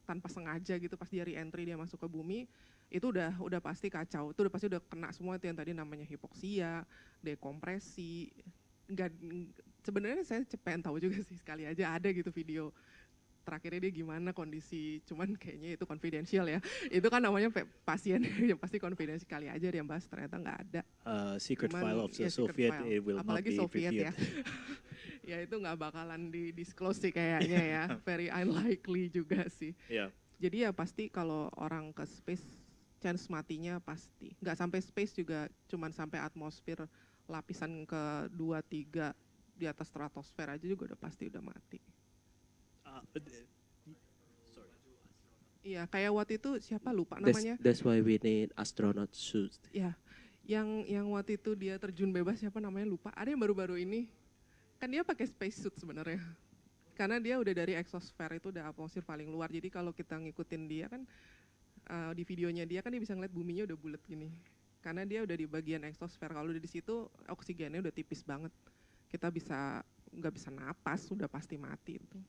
tanpa sengaja gitu, pas dia re-entry dia masuk ke bumi, itu udah pasti kacau, itu udah pasti udah kena semua itu yang tadi namanya hipoksia, dekompresi. Sebenarnya saya pengen tahu juga sih, sekali aja ada gitu video terakhirnya dia gimana kondisi, cuman kayaknya itu confidential ya. Itu kan namanya pasien, yang pasti confidential, kali aja dia bahas, ternyata nggak ada. Secret file of the Soviet, it will apalagi not be Soviet revealed. Ya. Ya itu nggak bakalan di-disclose sih kayaknya ya, very unlikely juga sih. Yeah. Jadi ya pasti kalau orang ke space, chance matinya pasti. Nggak sampai space juga, cuman sampai atmosfer lapisan ke-2-3 di atas stratosfer aja juga udah pasti udah mati. Iya, kayak waktu itu siapa lupa namanya. That's why we need astronaut suits. Ya, yang waktu itu dia terjun bebas siapa namanya lupa. Ada yang baru-baru ini, kan dia pakai spacesuit sebenarnya. Karena dia udah dari exosphere itu udah atmosfer paling luar. Jadi kalau kita ngikutin dia kan di videonya dia kan dia bisa ngeliat buminya udah bulat gini. Karena dia udah di bagian exosphere. Kalau udah di situ oksigennya udah tipis banget. Kita nggak bisa napas, udah pasti mati itu.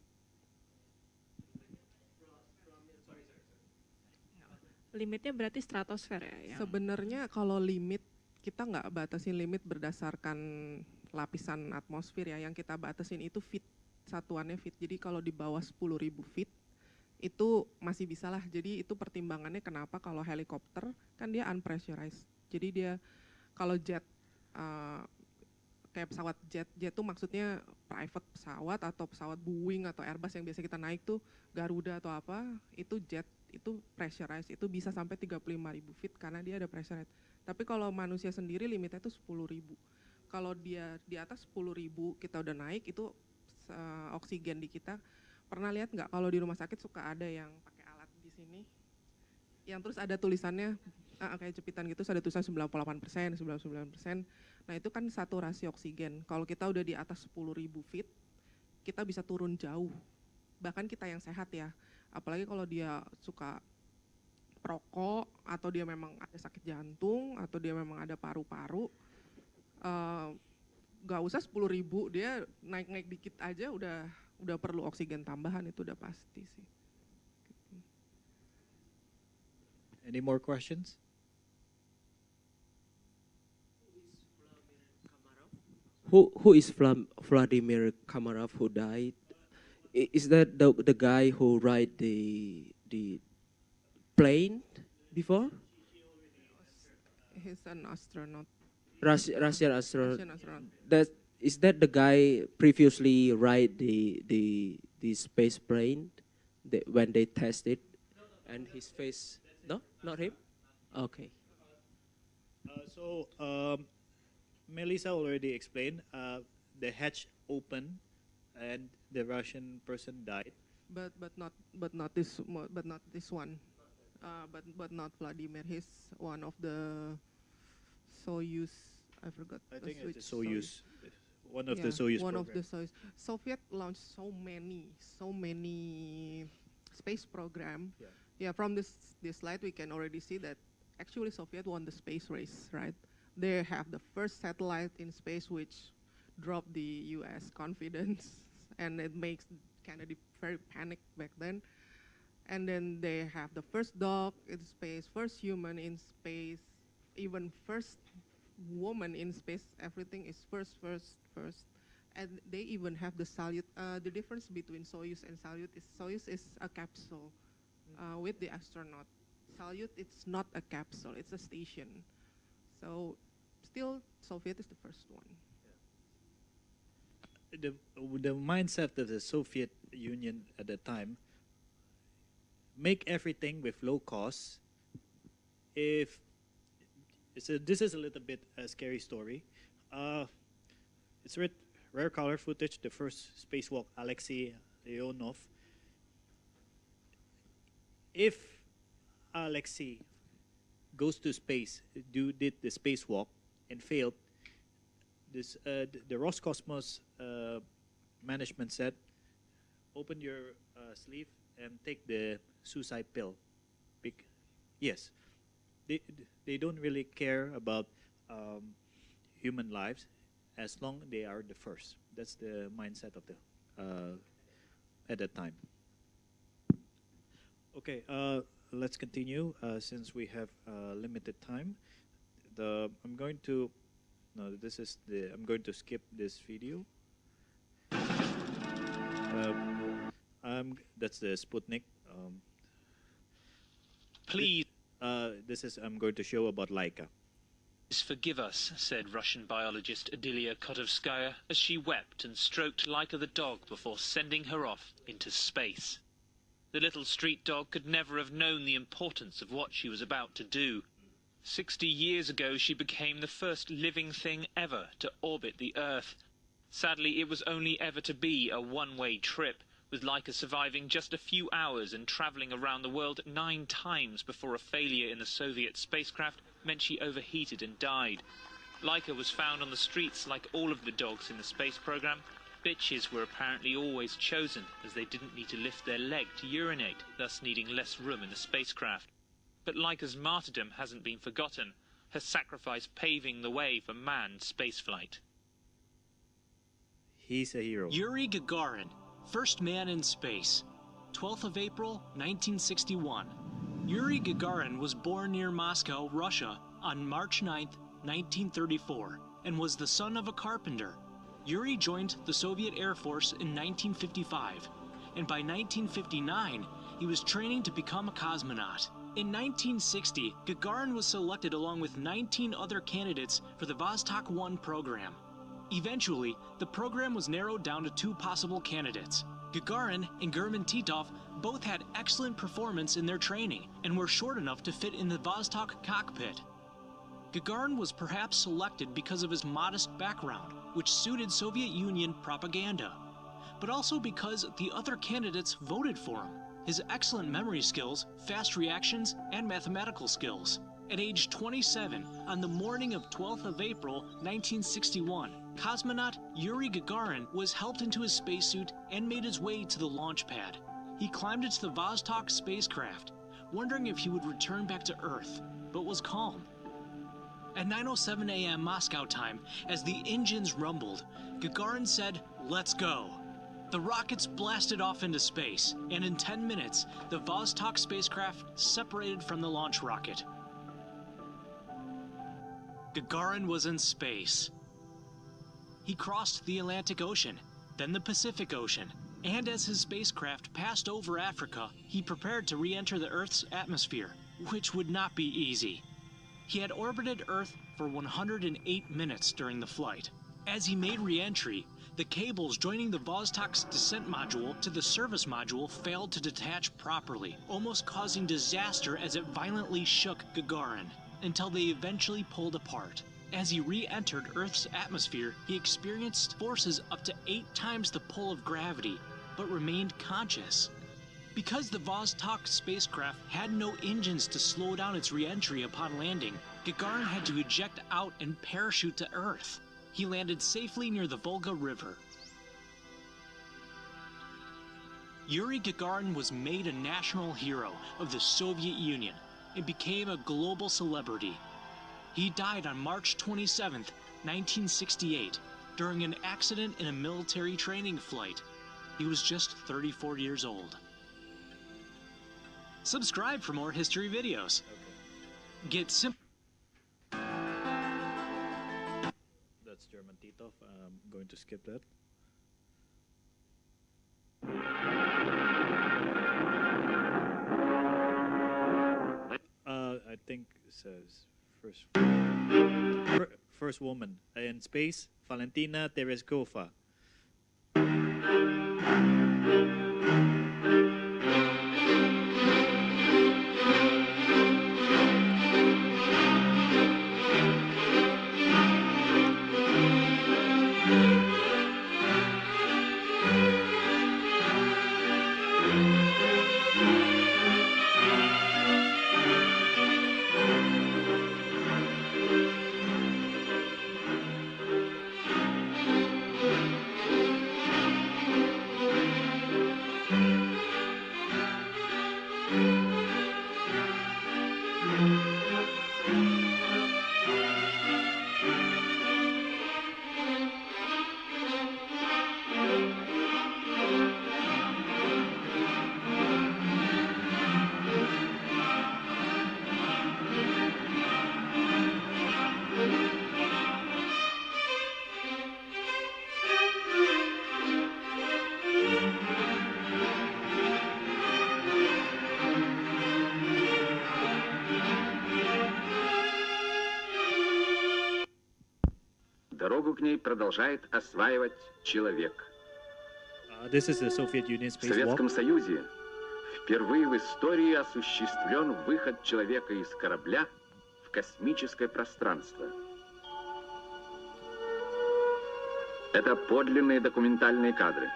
Limitnya berarti stratosfer ya? Sebenarnya kalau limit, kita nggak batasin limit berdasarkan lapisan atmosfer ya. Yang kita batasin itu feet, satuannya feet. Jadi kalau di bawah 10.000 feet, itu masih bisa lah. Jadi itu pertimbangannya kenapa kalau helikopter, kan dia unpressurized. Jadi dia, kalau jet, kayak pesawat jet itu maksudnya private pesawat atau pesawat Boeing atau Airbus yang biasa kita naik tuh, Garuda atau apa, itu jet, itu pressurized, itu bisa sampai 35.000 feet karena dia ada pressurized. Tapi kalau manusia sendiri limitnya itu 10.000. Kalau dia di atas 10.000 kita udah naik, itu oksigen di kita. Pernah lihat nggak kalau di rumah sakit suka ada yang pakai alat di sini, yang terus ada tulisannya kayak jepitan gitu, ada tulisan 98%, 99%. Nah itu kan saturasi oksigen. Kalau kita udah di atas 10.000 feet, kita bisa turun jauh. Bahkan kita yang sehat ya. Apalagi kalau dia suka perokok, atau dia memang ada sakit jantung, atau dia memang ada paru-paru, gak usah 10.000, dia naik-naik dikit aja udah perlu oksigen tambahan, itu udah pasti sih. Any more questions? Who is Vladimir Kamarov who died? Is that the guy who ride the plane before? He's an astronaut. Russian astronaut. Is that the guy previously ride the space plane when they tested, and his face? No, not him. Okay. Melissa already explained. The hatch opened, and the Russian person died. But not this one. But not Vladimir. He's one of the Soyuz. I forgot. I think it's Soyuz. One of the Soyuz. One of the Soyuz. Soviet launched so many space program. Yeah. From this slide we can already see that actually Soviet won the space race, right? They have the first satellite in space, which drop the U.S. confidence, and it makes Kennedy very panicked back then. And then they have the first dog in space, first human in space, even first woman in space. Everything is first. And they even have the Salyut. The difference between Soyuz and Salyut is Soyuz is a capsule with the astronaut. Salyut, it's not a capsule, it's a station. So still, Soviet is the first one. The mindset of the Soviet Union at the time, make everything with low cost. This is a little bit a scary story. It's rare color footage. The first spacewalk, Alexei Leonov. If Alexei goes to space, did the spacewalk and failed, the Roscosmos management said, open your sleeve and take the suicide pill. Yes, they don't really care about human lives as long as they are the first. That's the mindset of the at that time. Okay, let's continue since we have limited time. I'm going to skip this video. That's the Sputnik. Please. I'm going to show about Laika. Forgive us, said Russian biologist Adilia Kotovskaya as she wept and stroked Laika the dog before sending her off into space. The little street dog could never have known the importance of what she was about to do. 60 years ago, she became the first living thing ever to orbit the Earth. Sadly, it was only ever to be a one-way trip, with Laika surviving just a few hours and traveling around the world 9 times before a failure in the Soviet spacecraft meant she overheated and died. Laika was found on the streets like all of the dogs in the space program. Bitches were apparently always chosen, as they didn't need to lift their leg to urinate, thus needing less room in the spacecraft. But Laika's martyrdom hasn't been forgotten, her sacrifice paving the way for manned spaceflight. He's a hero. Yuri Gagarin, first man in space, 12th of April, 1961. Yuri Gagarin was born near Moscow, Russia, on March 9, 1934, and was the son of a carpenter. Yuri joined the Soviet Air Force in 1955, and by 1959, he was training to become a cosmonaut. In 1960, Gagarin was selected along with 19 other candidates for the Vostok 1 program. Eventually, the program was narrowed down to 2 possible candidates. Gagarin and German Titov both had excellent performance in their training and were short enough to fit in the Vostok cockpit. Gagarin was perhaps selected because of his modest background, which suited Soviet Union propaganda, but also because the other candidates voted for him. His excellent memory skills, fast reactions, and mathematical skills. At age 27, on the morning of 12th of April, 1961, cosmonaut Yuri Gagarin was helped into his spacesuit and made his way to the launch pad. He climbed into the Vostok spacecraft, wondering if he would return back to Earth, but was calm. At 9:07 a.m. Moscow time, as the engines rumbled, Gagarin said, "Let's go." The rockets blasted off into space, and in 10 minutes, the Vostok spacecraft separated from the launch rocket. Gagarin was in space. He crossed the Atlantic Ocean, then the Pacific Ocean, and as his spacecraft passed over Africa, he prepared to re-enter the Earth's atmosphere, which would not be easy. He had orbited Earth for 108 minutes during the flight. As he made re-entry, the cables joining the Vostok's descent module to the service module failed to detach properly, almost causing disaster as it violently shook Gagarin, until they eventually pulled apart. As he re-entered Earth's atmosphere, he experienced forces up to 8 times the pull of gravity, but remained conscious. Because the Vostok spacecraft had no engines to slow down its re-entry upon landing, Gagarin had to eject out and parachute to Earth. He landed safely near the Volga River. Yuri Gagarin was made a national hero of the Soviet Union and became a global celebrity. He died on March 27, 1968, during an accident in a military training flight. He was just 34 years old. Subscribe for more history videos. Get simple. That's German Titov. I'm going to skip that. I think it says first woman in space, Valentina Tereshkova. Дорогу к ней продолжает осваивать человек. This is the Soviet Union В spacewalk. Советском Союзе впервые в истории осуществлен выход человека из корабля в космическое пространство. Это подлинные документальные кадры.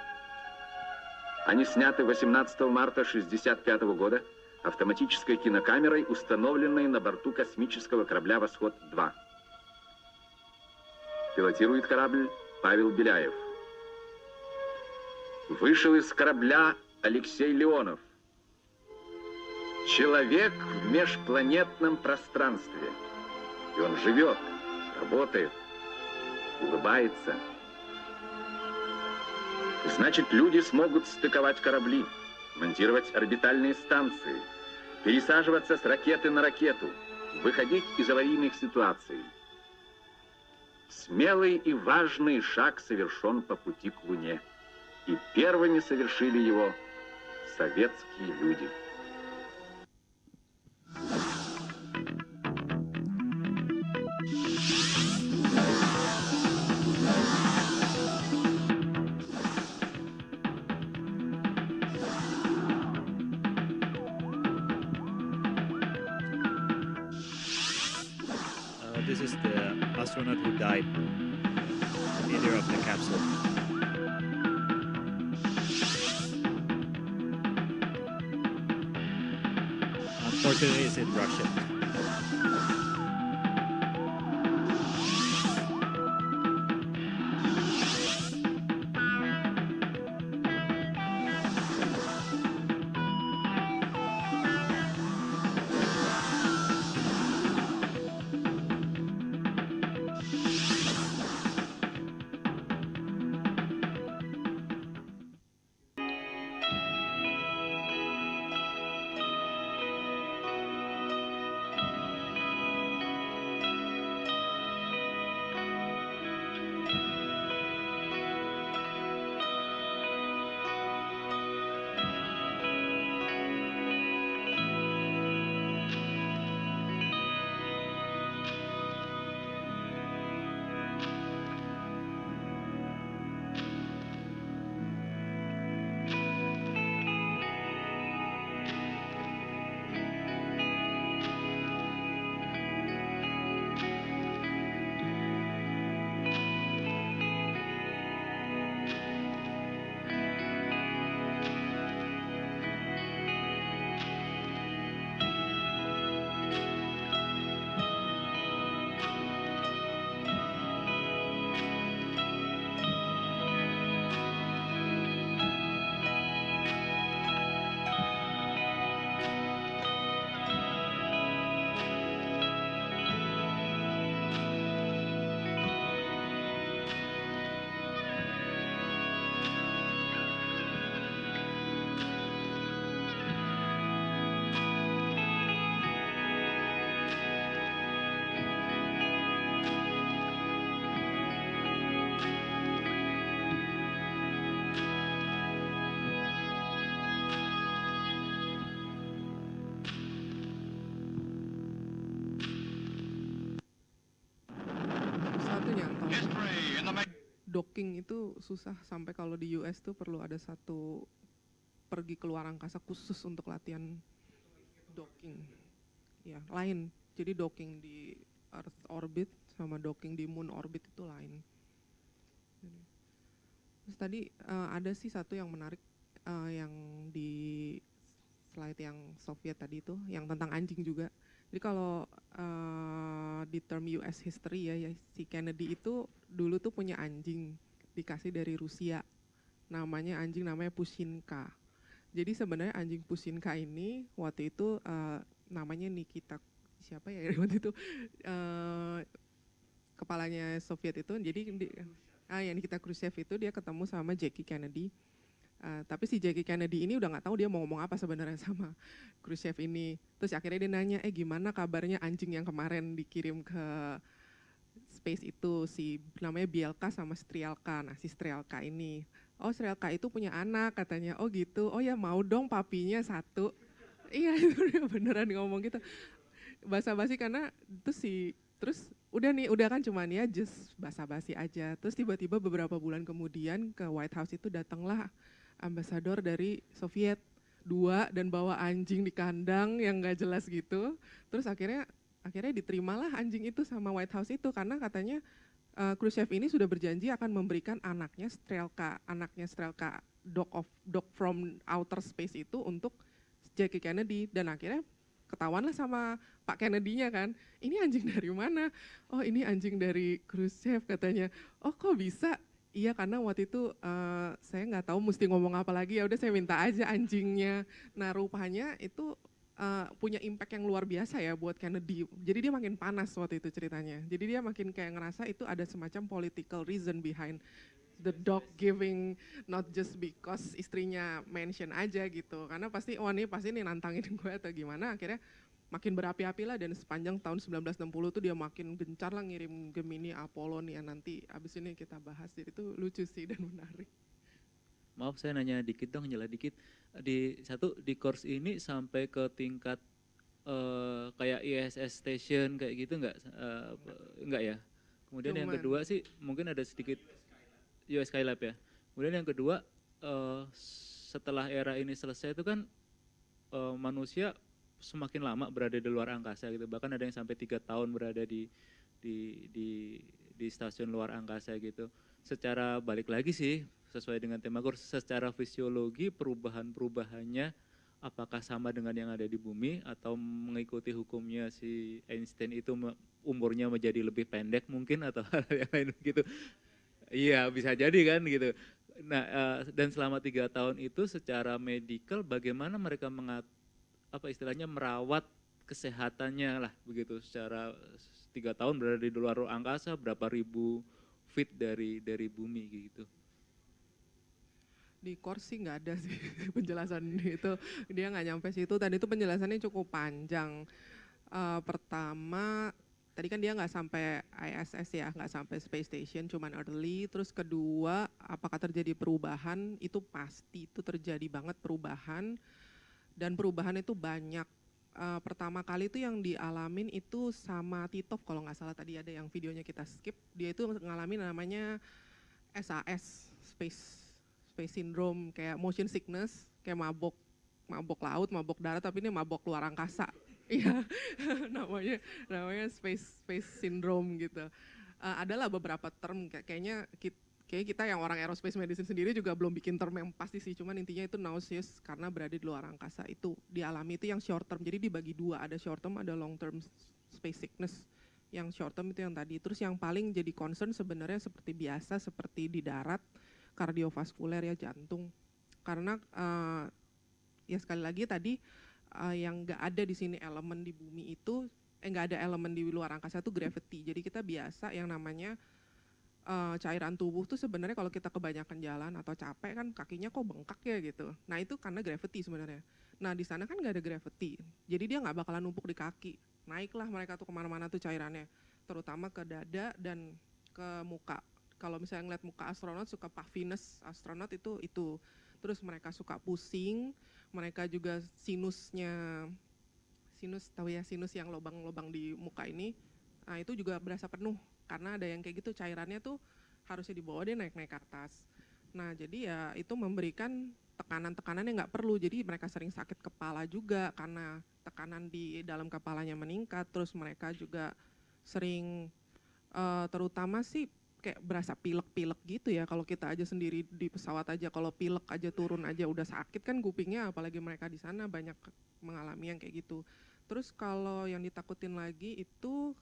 Они сняты 18 марта 1965 года автоматической кинокамерой, установленной на борту космического корабля «Восход-2». Пилотирует корабль Павел Беляев. Вышел из корабля Алексей Леонов. Человек в межпланетном пространстве. И он живет, работает, улыбается. Значит, люди смогут стыковать корабли, монтировать орбитальные станции, пересаживаться с ракеты на ракету, выходить из аварийных ситуаций. Смелый и важный шаг совершен по пути к Луне. И первыми совершили его советские люди. This is the astronaut who died, leader of the capsule. Unfortunately, it's in Russian. docking itu susah, sampai kalau di US tuh perlu ada satu pergi keluar angkasa khusus untuk latihan docking. Ya, lain. Jadi docking di Earth orbit sama docking di Moon orbit itu lain. Terus tadi ada sih satu yang menarik yang di slide yang Soviet tadi itu, yang tentang anjing juga. Jadi kalau di term US history ya si Kennedy itu dulu tuh punya anjing dikasih dari Rusia. Namanya Pushinka. Jadi sebenarnya anjing Pushinka ini waktu itu namanya Nikita, siapa ya waktu itu kepalanya Soviet itu. Jadi yang Nikita Khrushchev itu dia ketemu sama Jackie Kennedy. Tapi si Jackie Kennedy ini udah nggak tahu dia mau ngomong apa sebenarnya sama Khrushchev ini. Terus akhirnya dia nanya, gimana kabarnya anjing yang kemarin dikirim ke space itu, si namanya Bielka sama Strielka. Nah si Strielka ini, Strielka itu punya anak katanya. Oh gitu, oh ya mau dong papinya satu. Iya itu dia beneran ngomong gitu. Basa-basi karena terus udah kan cuman ya just basa-basi aja. Terus tiba-tiba beberapa bulan kemudian ke White House itu datanglah ambasador dari Soviet 2 dan bawa anjing di kandang yang gak jelas gitu. Terus akhirnya diterimalah anjing itu sama White House itu karena katanya Khrushchev ini sudah berjanji akan memberikan anaknya Strelka dog from outer space itu untuk Jackie Kennedy. Dan akhirnya ketahuanlah sama Pak Kennedy-nya kan, ini anjing dari mana? Oh ini anjing dari Khrushchev katanya. Oh kok bisa? Iya karena waktu itu saya nggak tahu mesti ngomong apa lagi, ya udah saya minta aja anjingnya. Nah rupanya itu punya impact yang luar biasa ya buat Kennedy. Jadi dia makin panas waktu itu ceritanya. Jadi dia makin kayak ngerasa itu ada semacam political reason behind the dog giving, not just because istrinya mention aja gitu. Karena pasti ini nantangin gue atau gimana, akhirnya makin berapi-api lah. Dan sepanjang tahun 1960 tuh dia makin gencar lah ngirim Gemini, Apollo nih ya, nanti abis ini kita bahas. Jadi itu lucu sih dan menarik. Maaf saya nanya dikit dong, nyela dikit. Di course ini sampai ke tingkat kayak ISS station kayak gitu enggak ya? Kemudian yang kedua sih mungkin ada sedikit US Skylab ya. Kemudian yang kedua setelah era ini selesai itu kan manusia semakin lama berada di luar angkasa gitu. Bahkan ada yang sampai 3 tahun berada di stasiun luar angkasa gitu. Secara balik lagi sih sesuai dengan tema kurs, secara fisiologi perubahannya apakah sama dengan yang ada di bumi atau mengikuti hukumnya si Einstein itu umurnya menjadi lebih pendek mungkin atau hal yang lain gitu. Iya bisa jadi kan gitu. Nah dan selama 3 tahun itu secara medikal bagaimana mereka merawat kesehatannya lah begitu, secara 3 tahun berada di luar angkasa berapa ribu feet dari bumi gitu. Di course sih nggak ada sih penjelasan itu, dia nggak nyampe situ. Tadi itu penjelasannya cukup panjang. Pertama tadi kan dia nggak sampai ISS ya, nggak sampai space station, cuman early. Terus kedua, apakah terjadi perubahan? Itu pasti, itu terjadi banget perubahan. Dan perubahan itu banyak. Pertama kali itu yang dialamin itu sama Titov, kalau nggak salah tadi ada yang videonya kita skip. Dia itu ngalamin namanya SAS, Space Syndrome, kayak motion sickness, kayak mabok laut, mabok darat, tapi ini mabok luar angkasa. Iya, namanya space syndrome gitu. Adalah beberapa term, kayaknya kita yang orang aerospace medicine sendiri juga belum bikin term yang pasti sih, cuman intinya itu nauseous karena berada di luar angkasa. Itu dialami, itu yang short term, jadi dibagi 2, ada short term, ada long term space sickness. Yang short term itu yang tadi. Terus yang paling jadi concern sebenarnya seperti biasa, seperti di darat, kardiovaskuler ya, jantung. Karena ya sekali lagi tadi yang nggak ada di sini elemen di bumi itu, nggak ada elemen di luar angkasa itu gravity. Jadi kita biasa yang namanya cairan tubuh tuh sebenarnya kalau kita kebanyakan jalan atau capek kan kakinya kok bengkak ya gitu. Nah itu karena gravity sebenarnya. Nah di sana kan nggak ada gravity, jadi dia nggak bakalan numpuk di kaki. Naiklah mereka tuh kemana-mana tuh cairannya, terutama ke dada dan ke muka. Kalau misalnya ngeliat muka astronot suka puffiness, astronot itu. Terus mereka suka pusing, mereka juga sinus tahu ya, sinus yang lubang-lubang di muka ini, nah itu juga berasa penuh. Karena ada yang kayak gitu cairannya tuh harusnya di bawah dia naik-naik ke atas. Nah jadi ya itu memberikan tekanan-tekanan yang nggak perlu, jadi mereka sering sakit kepala juga karena tekanan di dalam kepalanya meningkat, terus mereka juga sering terutama sih kayak berasa pilek-pilek gitu ya, kalau kita aja sendiri di pesawat aja, kalau pilek aja turun aja udah sakit kan kupingnya, apalagi mereka di sana banyak mengalami yang kayak gitu. Terus kalau yang ditakutin lagi itu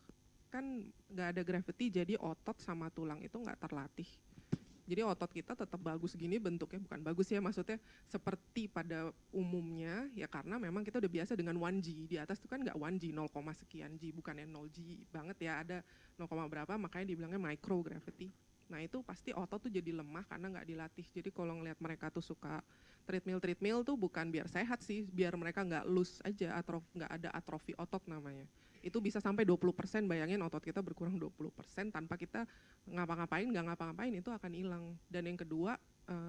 kan nggak ada gravity, jadi otot sama tulang itu nggak terlatih. Jadi otot kita tetap bagus gini bentuknya, bukan bagus ya maksudnya seperti pada umumnya ya karena memang kita udah biasa dengan 1G, di atas itu kan nggak 1G, 0, sekian G, bukannya 0G banget ya, ada 0, berapa makanya dibilangnya microgravity. Nah itu pasti otot tuh jadi lemah karena nggak dilatih. Jadi kalau ngelihat mereka tuh suka treadmill tuh bukan biar sehat sih, biar mereka nggak loose aja, nggak ada atrofi otot namanya. Itu bisa sampai 20%, bayangin otot kita berkurang 20% tanpa kita ngapa-ngapain, nggak ngapa-ngapain itu akan hilang. Dan yang kedua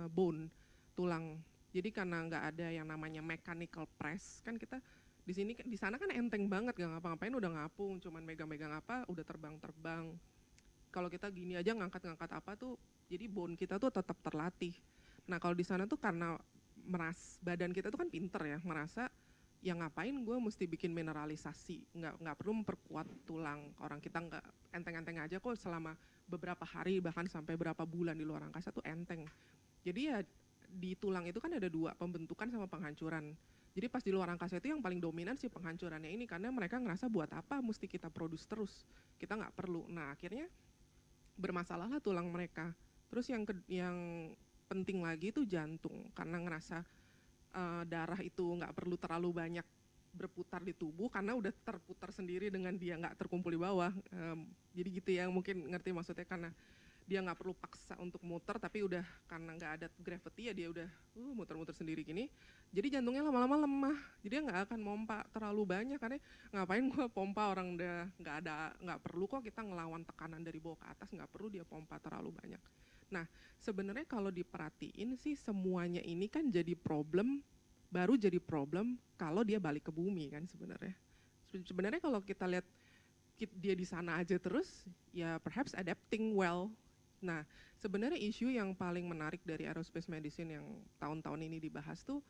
bone, tulang. Jadi karena nggak ada yang namanya mechanical press, kan kita di sana kan enteng banget, nggak ngapa-ngapain udah ngapung, cuman megang-megang apa udah terbang-terbang. Kalau kita gini aja ngangkat-ngangkat apa tuh, jadi bone kita tuh tetap terlatih. Nah kalau di sana tuh karena badan kita tuh kan pinter ya, merasa ya ngapain gue mesti bikin mineralisasi, nggak perlu memperkuat tulang, orang kita nggak enteng-enteng aja kok selama beberapa hari bahkan sampai berapa bulan di luar angkasa tuh enteng. Jadi ya di tulang itu kan ada dua, pembentukan sama penghancuran. Jadi pas di luar angkasa itu yang paling dominan sih penghancurannya ini, karena mereka ngerasa buat apa mesti kita produce terus, kita nggak perlu. Nah akhirnya bermasalahlah tulang mereka. Terus yang penting lagi itu jantung, karena ngerasa darah itu nggak perlu terlalu banyak berputar di tubuh karena udah terputar sendiri dengan dia nggak terkumpul di bawah. Jadi gitu ya, mungkin ngerti maksudnya, karena dia nggak perlu paksa untuk muter, tapi udah karena nggak ada gravity ya dia udah muter-muter sendiri gini. Jadi jantungnya lama-lama lemah, jadi dia nggak akan mompa terlalu banyak, karena ngapain gua pompa, orang udah nggak perlu kok kita ngelawan tekanan dari bawah ke atas, nggak perlu dia pompa terlalu banyak. Nah sebenarnya kalau diperhatiin sih semuanya ini kan jadi baru jadi problem kalau dia balik ke bumi kan sebenarnya. Sebenarnya kalau kita lihat dia di sana aja terus ya perhaps adapting well. Nah sebenarnya isu yang paling menarik dari aerospace medicine yang tahun-tahun ini dibahas tuh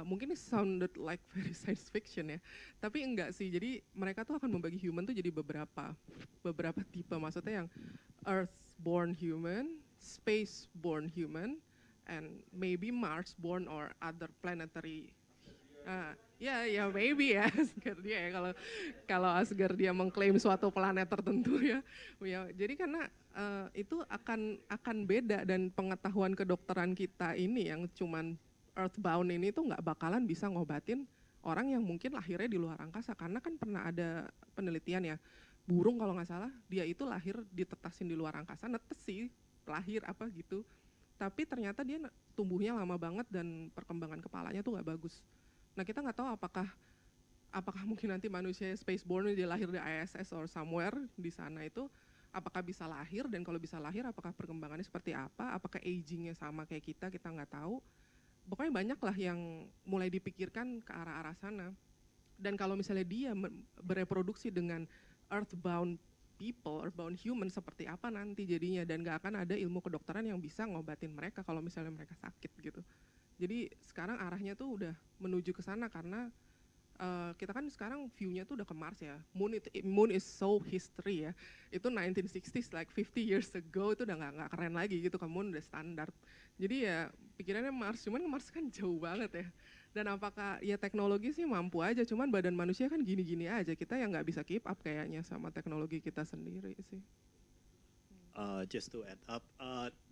mungkin ini sounded like very science fiction ya, tapi enggak sih. Jadi mereka tuh akan membagi human tuh jadi beberapa tipe, maksudnya yang Earth-born human, space-born human, and maybe Mars-born or other planetary. Ya maybe ya Asgardia ya, kalau Asgardia mengklaim suatu planet tertentu ya. Jadi karena itu akan beda, dan pengetahuan kedokteran kita ini yang cuman earthbound ini tuh nggak bakalan bisa ngobatin orang yang mungkin lahirnya di luar angkasa, karena kan pernah ada penelitian ya, burung kalau nggak salah dia itu lahir ditetasin di luar angkasa, netes sih lahir apa gitu, tapi ternyata dia tumbuhnya lama banget dan perkembangan kepalanya tuh nggak bagus. Nah kita nggak tahu apakah mungkin nanti manusia spaceborn dia lahir di ISS or somewhere di sana itu apakah bisa lahir, dan kalau bisa lahir apakah perkembangannya seperti apa, apakah agingnya sama kayak kita nggak tahu. Pokoknya banyak lah yang mulai dipikirkan ke arah-arah sana. Dan kalau misalnya dia bereproduksi dengan earthbound people, earthbound human, seperti apa nanti jadinya, dan gak akan ada ilmu kedokteran yang bisa ngobatin mereka kalau misalnya mereka sakit gitu. Jadi sekarang arahnya tuh udah menuju ke sana, karena kita kan sekarang view-nya tuh udah ke Mars ya. Moon is so history ya. Itu 1960s, like 50 years ago itu udah nggak keren lagi gitu, ke Moon udah standar. Jadi ya pikirannya Mars, cuman Mars kan jauh banget ya. Dan apakah ya teknologi sih mampu aja, cuman badan manusia kan gini-gini aja, kita yang nggak bisa keep up kayaknya sama teknologi kita sendiri sih. Just to add up,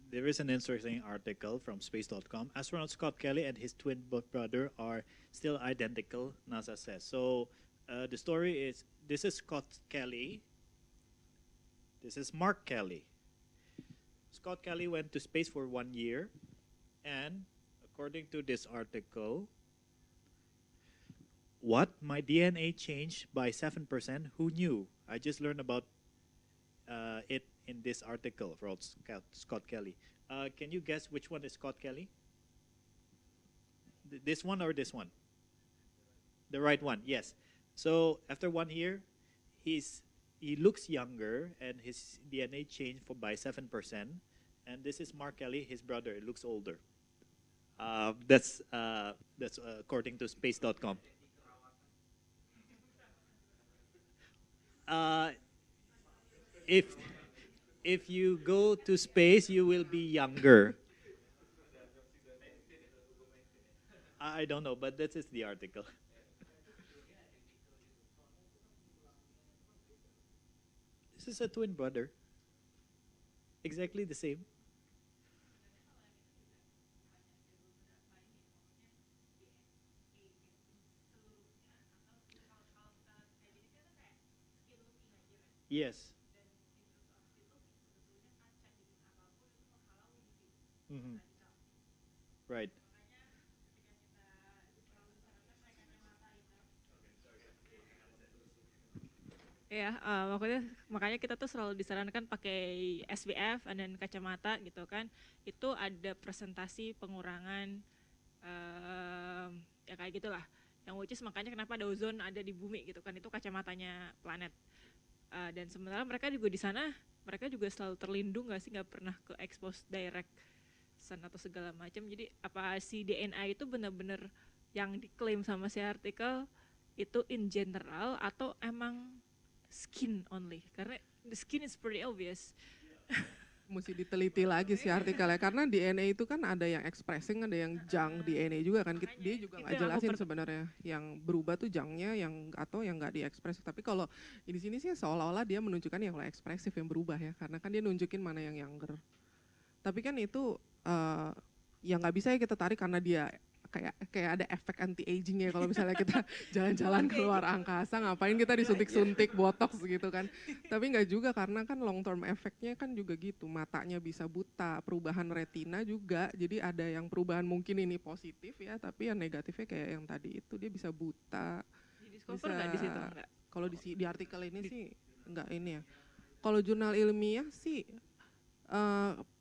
there is an interesting article from space.com. Astronaut Scott Kelly and his twin brother are still identical, NASA says. So the story is, this is Scott Kelly. This is Mark Kelly. Scott Kelly went to space for 1 year. And according to this article, what? My DNA changed by 7%? Who knew? I just learned about it in this article from Scott Kelly. Can you guess which one is Scott Kelly? This one or this one? The right one, yes. So after 1 year, his he looks younger, and his DNA changed by 7%. And this is Mark Kelly, his brother. He looks older. That's according to space.com. If you go to space, you will be younger. I don't know, but this is the article. This is a twin brother. Exactly the same. Yes. Mm-hmm. Right. Ya, makanya kita tuh selalu disarankan pakai SPF dan kacamata gitu kan. Itu ada presentasi pengurangan ya kayak gitulah. Yang which is makanya kenapa ada ozon ada di bumi gitu kan, itu kacamatanya planet. Dan sebenarnya mereka juga di sana, mereka juga selalu terlindung nggak sih, nggak pernah ke expose direct sun atau segala macam. Jadi apa si DNA itu benar-benar yang diklaim sama si artikel itu in general atau emang skin only, karena the skin is pretty obvious. Mesti diteliti lagi sih artikelnya, karena DNA itu kan ada yang expressing, ada yang junk DNA juga kan. Dia juga nggak jelasin sebenarnya yang berubah tuh junknya yang atau yang nggak diekspresif. Tapi kalau di sini sih seolah-olah dia menunjukkan yang ekspresif yang berubah ya, karena kan dia nunjukin mana yang younger. Tapi kan itu ya nggak bisa ya kita tarik karena dia kayak ada efek anti aging ya, kalau misalnya kita jalan-jalan keluar angkasa ngapain kita disuntik-suntik botox gitu kan. Tapi nggak juga, karena kan long term efeknya kan juga gitu, matanya bisa buta, perubahan retina juga. Jadi ada yang perubahan mungkin ini positif ya, tapi yang negatifnya kayak yang tadi itu dia bisa buta. Discover nggak di situ? Enggak. Kalau di artikel ini sih nggak ini ya. Kalau jurnal ilmiah sih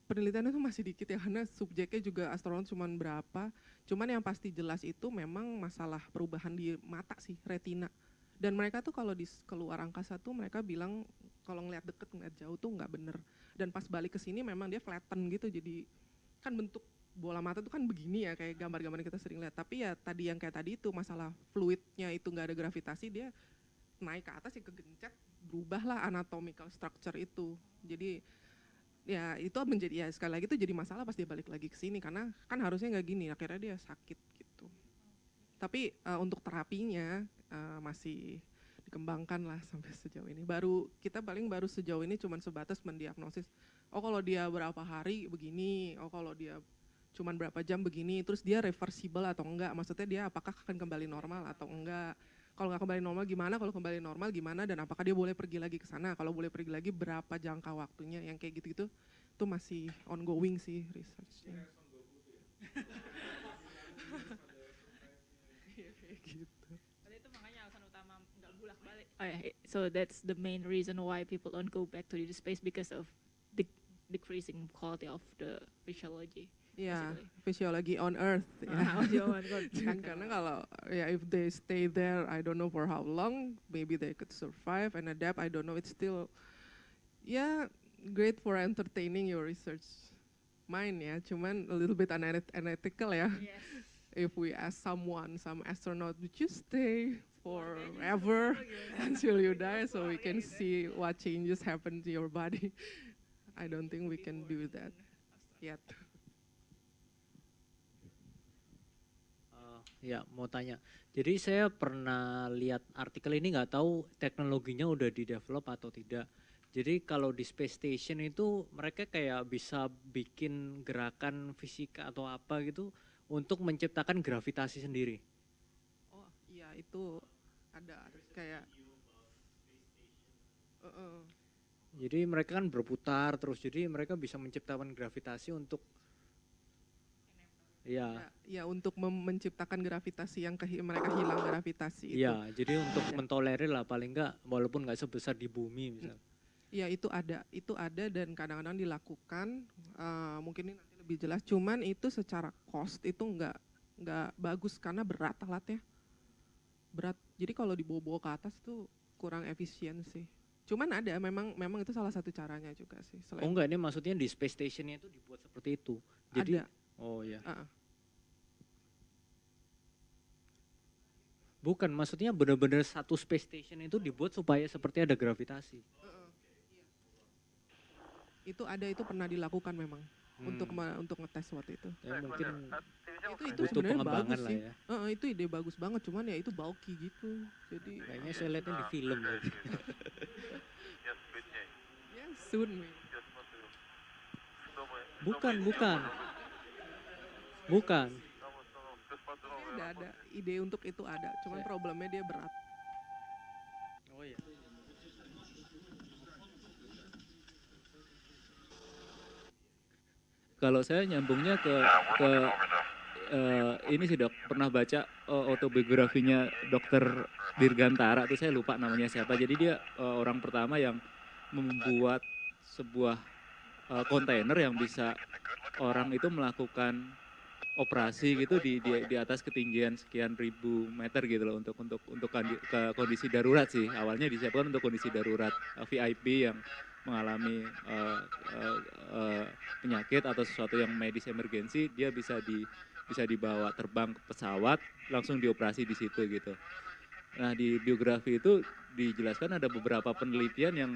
penelitiannya tuh masih dikit ya, karena subjeknya juga astronot cuman berapa. Cuman yang pasti jelas itu memang masalah perubahan di mata sih, retina. Dan mereka tuh kalau di keluar angkasa tuh mereka bilang kalau ngeliat deket, ngeliat jauh tuh nggak bener. Dan pas balik ke sini memang dia flatten gitu, jadi kan bentuk bola mata tuh kan begini ya, kayak gambar-gambar yang kita sering lihat. Tapi ya tadi yang kayak tadi itu masalah fluidnya itu nggak ada gravitasi, dia naik ke atas ya kegencet, berubahlah anatomical structure itu. Jadi ya itu menjadi, ya sekali lagi itu jadi masalah pas dia balik lagi ke sini, karena kan harusnya nggak gini, akhirnya dia sakit gitu. Tapi untuk terapinya masih dikembangkan lah sampai sejauh ini. Kita paling baru sejauh ini cuman sebatas mendiagnosis, oh kalau dia berapa hari begini, oh kalau dia cuman berapa jam begini, terus dia reversible atau enggak, maksudnya dia apakah akan kembali normal atau enggak. Kalau nggak kembali normal gimana, kalau kembali normal gimana, dan apakah dia boleh pergi lagi ke sana, kalau boleh pergi lagi berapa jangka waktunya, yang kayak gitu-gitu itu masih ongoing sih researchnya. Itu makanya alasan utama nggak bulak-balik. So that's the main reason why people don't go back to the space, because of the decreasing quality of the physiology. Ya, physiology on Earth. Ya. Karena kalau ya if they stay there, I don't know for how long, maybe they could survive and adapt. I don't know. It's still, great for entertaining your research mind ya. Cuman a little bit unethical ya. Yes. If we ask some astronaut, would you stay forever until you die, so we can see what changes happen to your body? I don't think we can do that yet. Ya, mau tanya. Jadi saya pernah lihat artikel ini, nggak tahu teknologinya udah di-develop atau tidak. Jadi kalau di space station itu mereka kayak bisa bikin gerakan fisika atau apa gitu untuk menciptakan gravitasi sendiri. Oh iya, itu ada kayak. Jadi mereka kan berputar terus, jadi mereka bisa menciptakan gravitasi untuk Ya untuk menciptakan gravitasi yang mereka hilang gravitasi itu. Ya, jadi untuk mentolerir lah paling enggak, walaupun enggak sebesar di bumi misalnya. Ya itu ada dan kadang-kadang dilakukan, mungkin ini nanti lebih jelas. Cuman itu secara cost itu enggak bagus karena berat alatnya, berat. Jadi kalau dibawa-bawa ke atas itu kurang efisien sih. Cuman ada, memang itu salah satu caranya juga sih. Oh enggak, ini maksudnya di space stationnya itu dibuat seperti itu. Jadi, ada. Oh ya. Bukan, maksudnya benar-benar satu space station itu dibuat supaya seperti ada gravitasi. Itu pernah dilakukan memang untuk ngetes waktu itu. Ya, mungkin itu butuh sebenarnya pengembangan bagus lah sih. ya. Itu ide bagus banget, cuman ya itu bulky gitu. Jadi Kayaknya saya lihatnya di film. Ya, soon. Bukan. Ada ide untuk itu ada, cuman problemnya dia berat. Oh iya. Kalau saya nyambungnya ke ini sih Dok, pernah baca autobiografinya Dokter Dirgantara, tuh saya lupa namanya siapa. Jadi dia orang pertama yang membuat sebuah kontainer yang bisa orang itu melakukan operasi gitu di atas ketinggian sekian ribu meter gitu loh untuk kondisi darurat sih. Awalnya disiapkan untuk kondisi darurat VIP yang mengalami penyakit atau sesuatu yang medis emergensi, dia bisa dibawa terbang ke pesawat, langsung dioperasi di situ gitu. Nah di biografi itu dijelaskan ada beberapa penelitian yang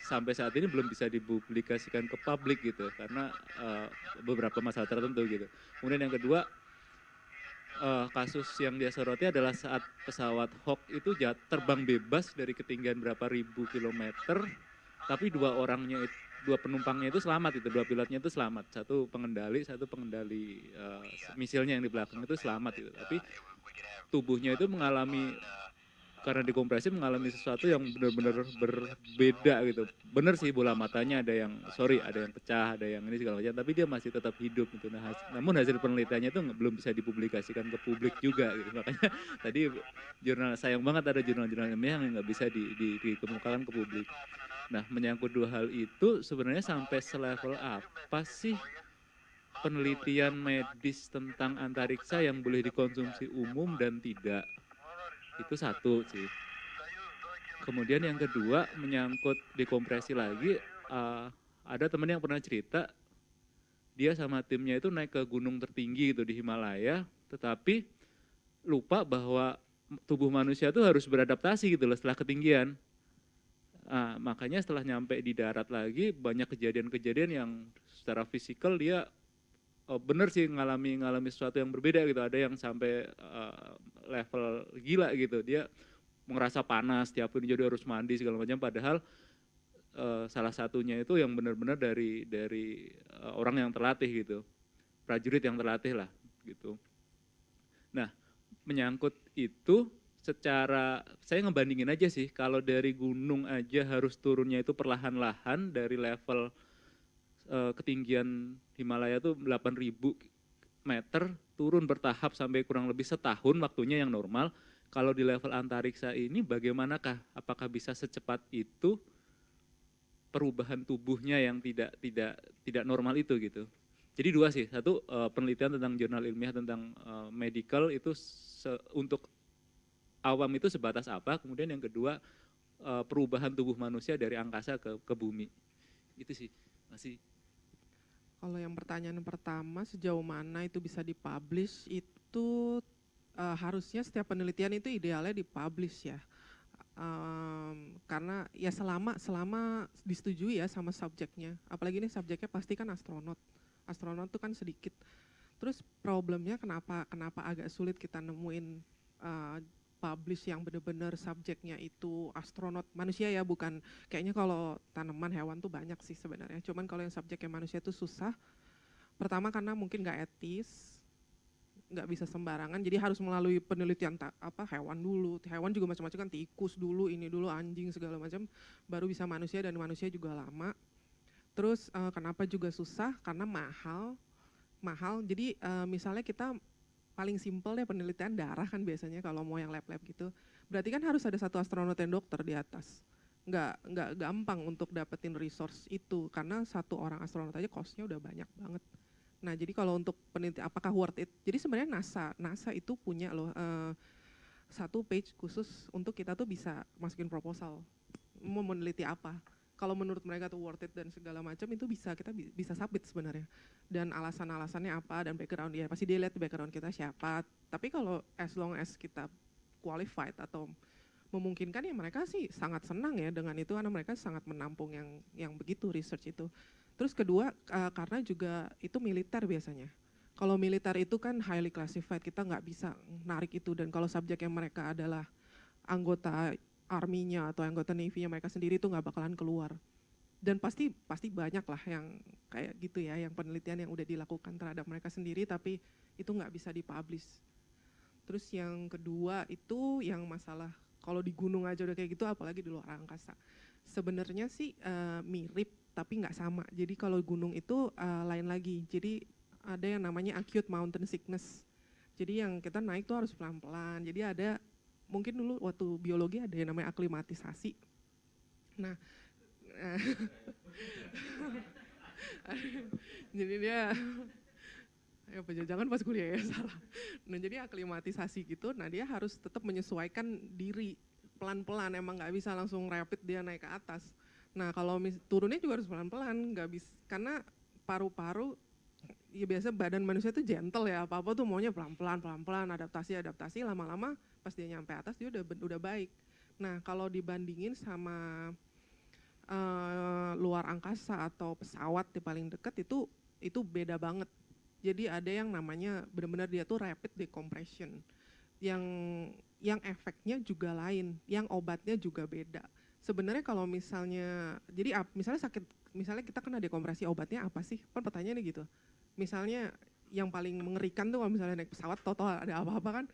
sampai saat ini belum bisa dipublikasikan ke publik gitu, karena beberapa masalah tertentu gitu. Kemudian yang kedua, kasus yang dia soroti adalah saat pesawat Hawk itu terbang bebas dari ketinggian berapa ribu kilometer, tapi dua penumpangnya itu selamat, itu dua pilotnya itu selamat, satu pengendali misilnya yang di belakang itu selamat itu, tapi tubuhnya itu karena dikompresi mengalami sesuatu yang benar-benar berbeda gitu. Benar sih bola matanya ada yang pecah, ada yang ini segala macam, tapi dia masih tetap hidup gitu. Namun hasil penelitiannya itu belum bisa dipublikasikan ke publik juga gitu. Makanya tadi sayang banget ada jurnal-jurnal ilmiah yang nggak bisa dikemukakan ke publik. Nah, menyangkut dua hal itu sebenarnya sampai selevel apa sih penelitian medis tentang antariksa yang boleh dikonsumsi umum dan tidak? Itu satu sih. Kemudian yang kedua menyangkut dekompresi lagi, ada teman yang pernah cerita dia sama timnya itu naik ke gunung tertinggi gitu di Himalaya, tetapi lupa bahwa tubuh manusia itu harus beradaptasi gitu loh setelah ketinggian. Makanya setelah nyampe di darat lagi banyak kejadian-kejadian yang secara fisikal dia bener sih ngalami sesuatu yang berbeda gitu. Ada yang sampai level gila gitu, dia merasa panas tiap hari jadi harus mandi segala macam, padahal salah satunya itu yang benar-benar dari orang yang terlatih gitu, prajurit yang terlatih lah gitu. Nah menyangkut itu, saya ngebandingin aja sih, kalau dari gunung aja harus turunnya itu perlahan-lahan dari level ketinggian Himalaya itu 8.000 meter, turun bertahap sampai kurang lebih setahun waktunya yang normal. Kalau di level antariksa ini bagaimanakah? Apakah bisa secepat itu perubahan tubuhnya yang tidak normal itu gitu? Jadi dua sih, satu penelitian tentang jurnal ilmiah tentang medical itu untuk awam itu sebatas apa, kemudian yang kedua perubahan tubuh manusia dari angkasa ke bumi. Itu sih masih. Kalau yang pertanyaan pertama, sejauh mana itu bisa dipublish, itu harusnya setiap penelitian itu idealnya dipublish ya. Karena ya selama disetujui ya sama subjeknya. Apalagi ini subjeknya pasti kan astronot. Astronot tuh kan sedikit. Terus problemnya kenapa agak sulit kita nemuin publish yang benar-benar subjeknya itu astronot manusia ya, bukan kayaknya kalau tanaman hewan tuh banyak sih sebenarnya, cuman kalau yang subjeknya manusia itu susah. Pertama karena mungkin nggak etis, nggak bisa sembarangan, jadi harus melalui penelitian hewan dulu, hewan juga macam-macam kan, tikus dulu, ini dulu, anjing segala macam, baru bisa manusia, dan manusia juga lama. Terus kenapa juga susah, karena mahal. Jadi misalnya kita paling simpel deh penelitian darah kan biasanya kalau mau yang lab-lab gitu. Berarti kan harus ada satu astronot dan dokter di atas. Nggak gampang untuk dapetin resource itu, karena satu orang astronot aja cost-nya udah banyak banget. Nah jadi kalau untuk penelitian apakah worth it? Jadi sebenarnya NASA itu punya loh satu page khusus untuk kita tuh bisa masukin proposal. mau meneliti apa. Kalau menurut mereka tuh worth it dan segala macam itu kita bisa submit sebenarnya. Dan alasan-alasannya apa dan background dia, pasti dia lihat background kita siapa. Tapi kalau as long as kita qualified atau memungkinkan ya mereka sih sangat senang ya dengan itu karena mereka sangat menampung yang begitu research itu. Terus kedua karena juga itu militer biasanya. Kalau militer itu kan highly classified, kita nggak bisa narik itu, dan kalau subjeknya mereka adalah anggota army-nya atau anggota navy-nya mereka sendiri itu nggak bakalan keluar. Dan pasti banyak lah yang kayak gitu ya, yang penelitian yang udah dilakukan terhadap mereka sendiri tapi itu nggak bisa dipublish. Terus yang kedua itu yang masalah kalau di gunung aja udah kayak gitu, apalagi di luar angkasa. Sebenarnya sih mirip tapi nggak sama. Jadi kalau gunung itu lain lagi. Jadi ada yang namanya acute mountain sickness. Jadi yang kita naik tuh harus pelan-pelan. Jadi ada, mungkin dulu waktu biologi ada yang namanya aklimatisasi. Nah, jadi dia, ya jangan pas kuliah ya salah. Nah jadi aklimatisasi gitu, nah dia harus tetap menyesuaikan diri pelan-pelan, emang nggak bisa langsung rapid dia naik ke atas. Nah kalau turunnya juga harus pelan-pelan, nggak bisa, karena paru-paru, ya biasa badan manusia itu gentle ya, apa-apa tuh maunya pelan-pelan, adaptasi, lama-lama pas dia nyampe atas dia udah baik. Nah kalau dibandingin sama luar angkasa atau pesawat di paling dekat itu beda banget. Jadi ada yang namanya benar-benar dia tuh rapid decompression, yang efeknya juga lain, yang obatnya juga beda. Sebenarnya kalau misalnya, jadi misalnya kita kena dekompresi, obatnya apa sih? Kan pertanyaannya gitu. Misalnya yang paling mengerikan tuh kalau misalnya naik pesawat, total ada apa-apa kan,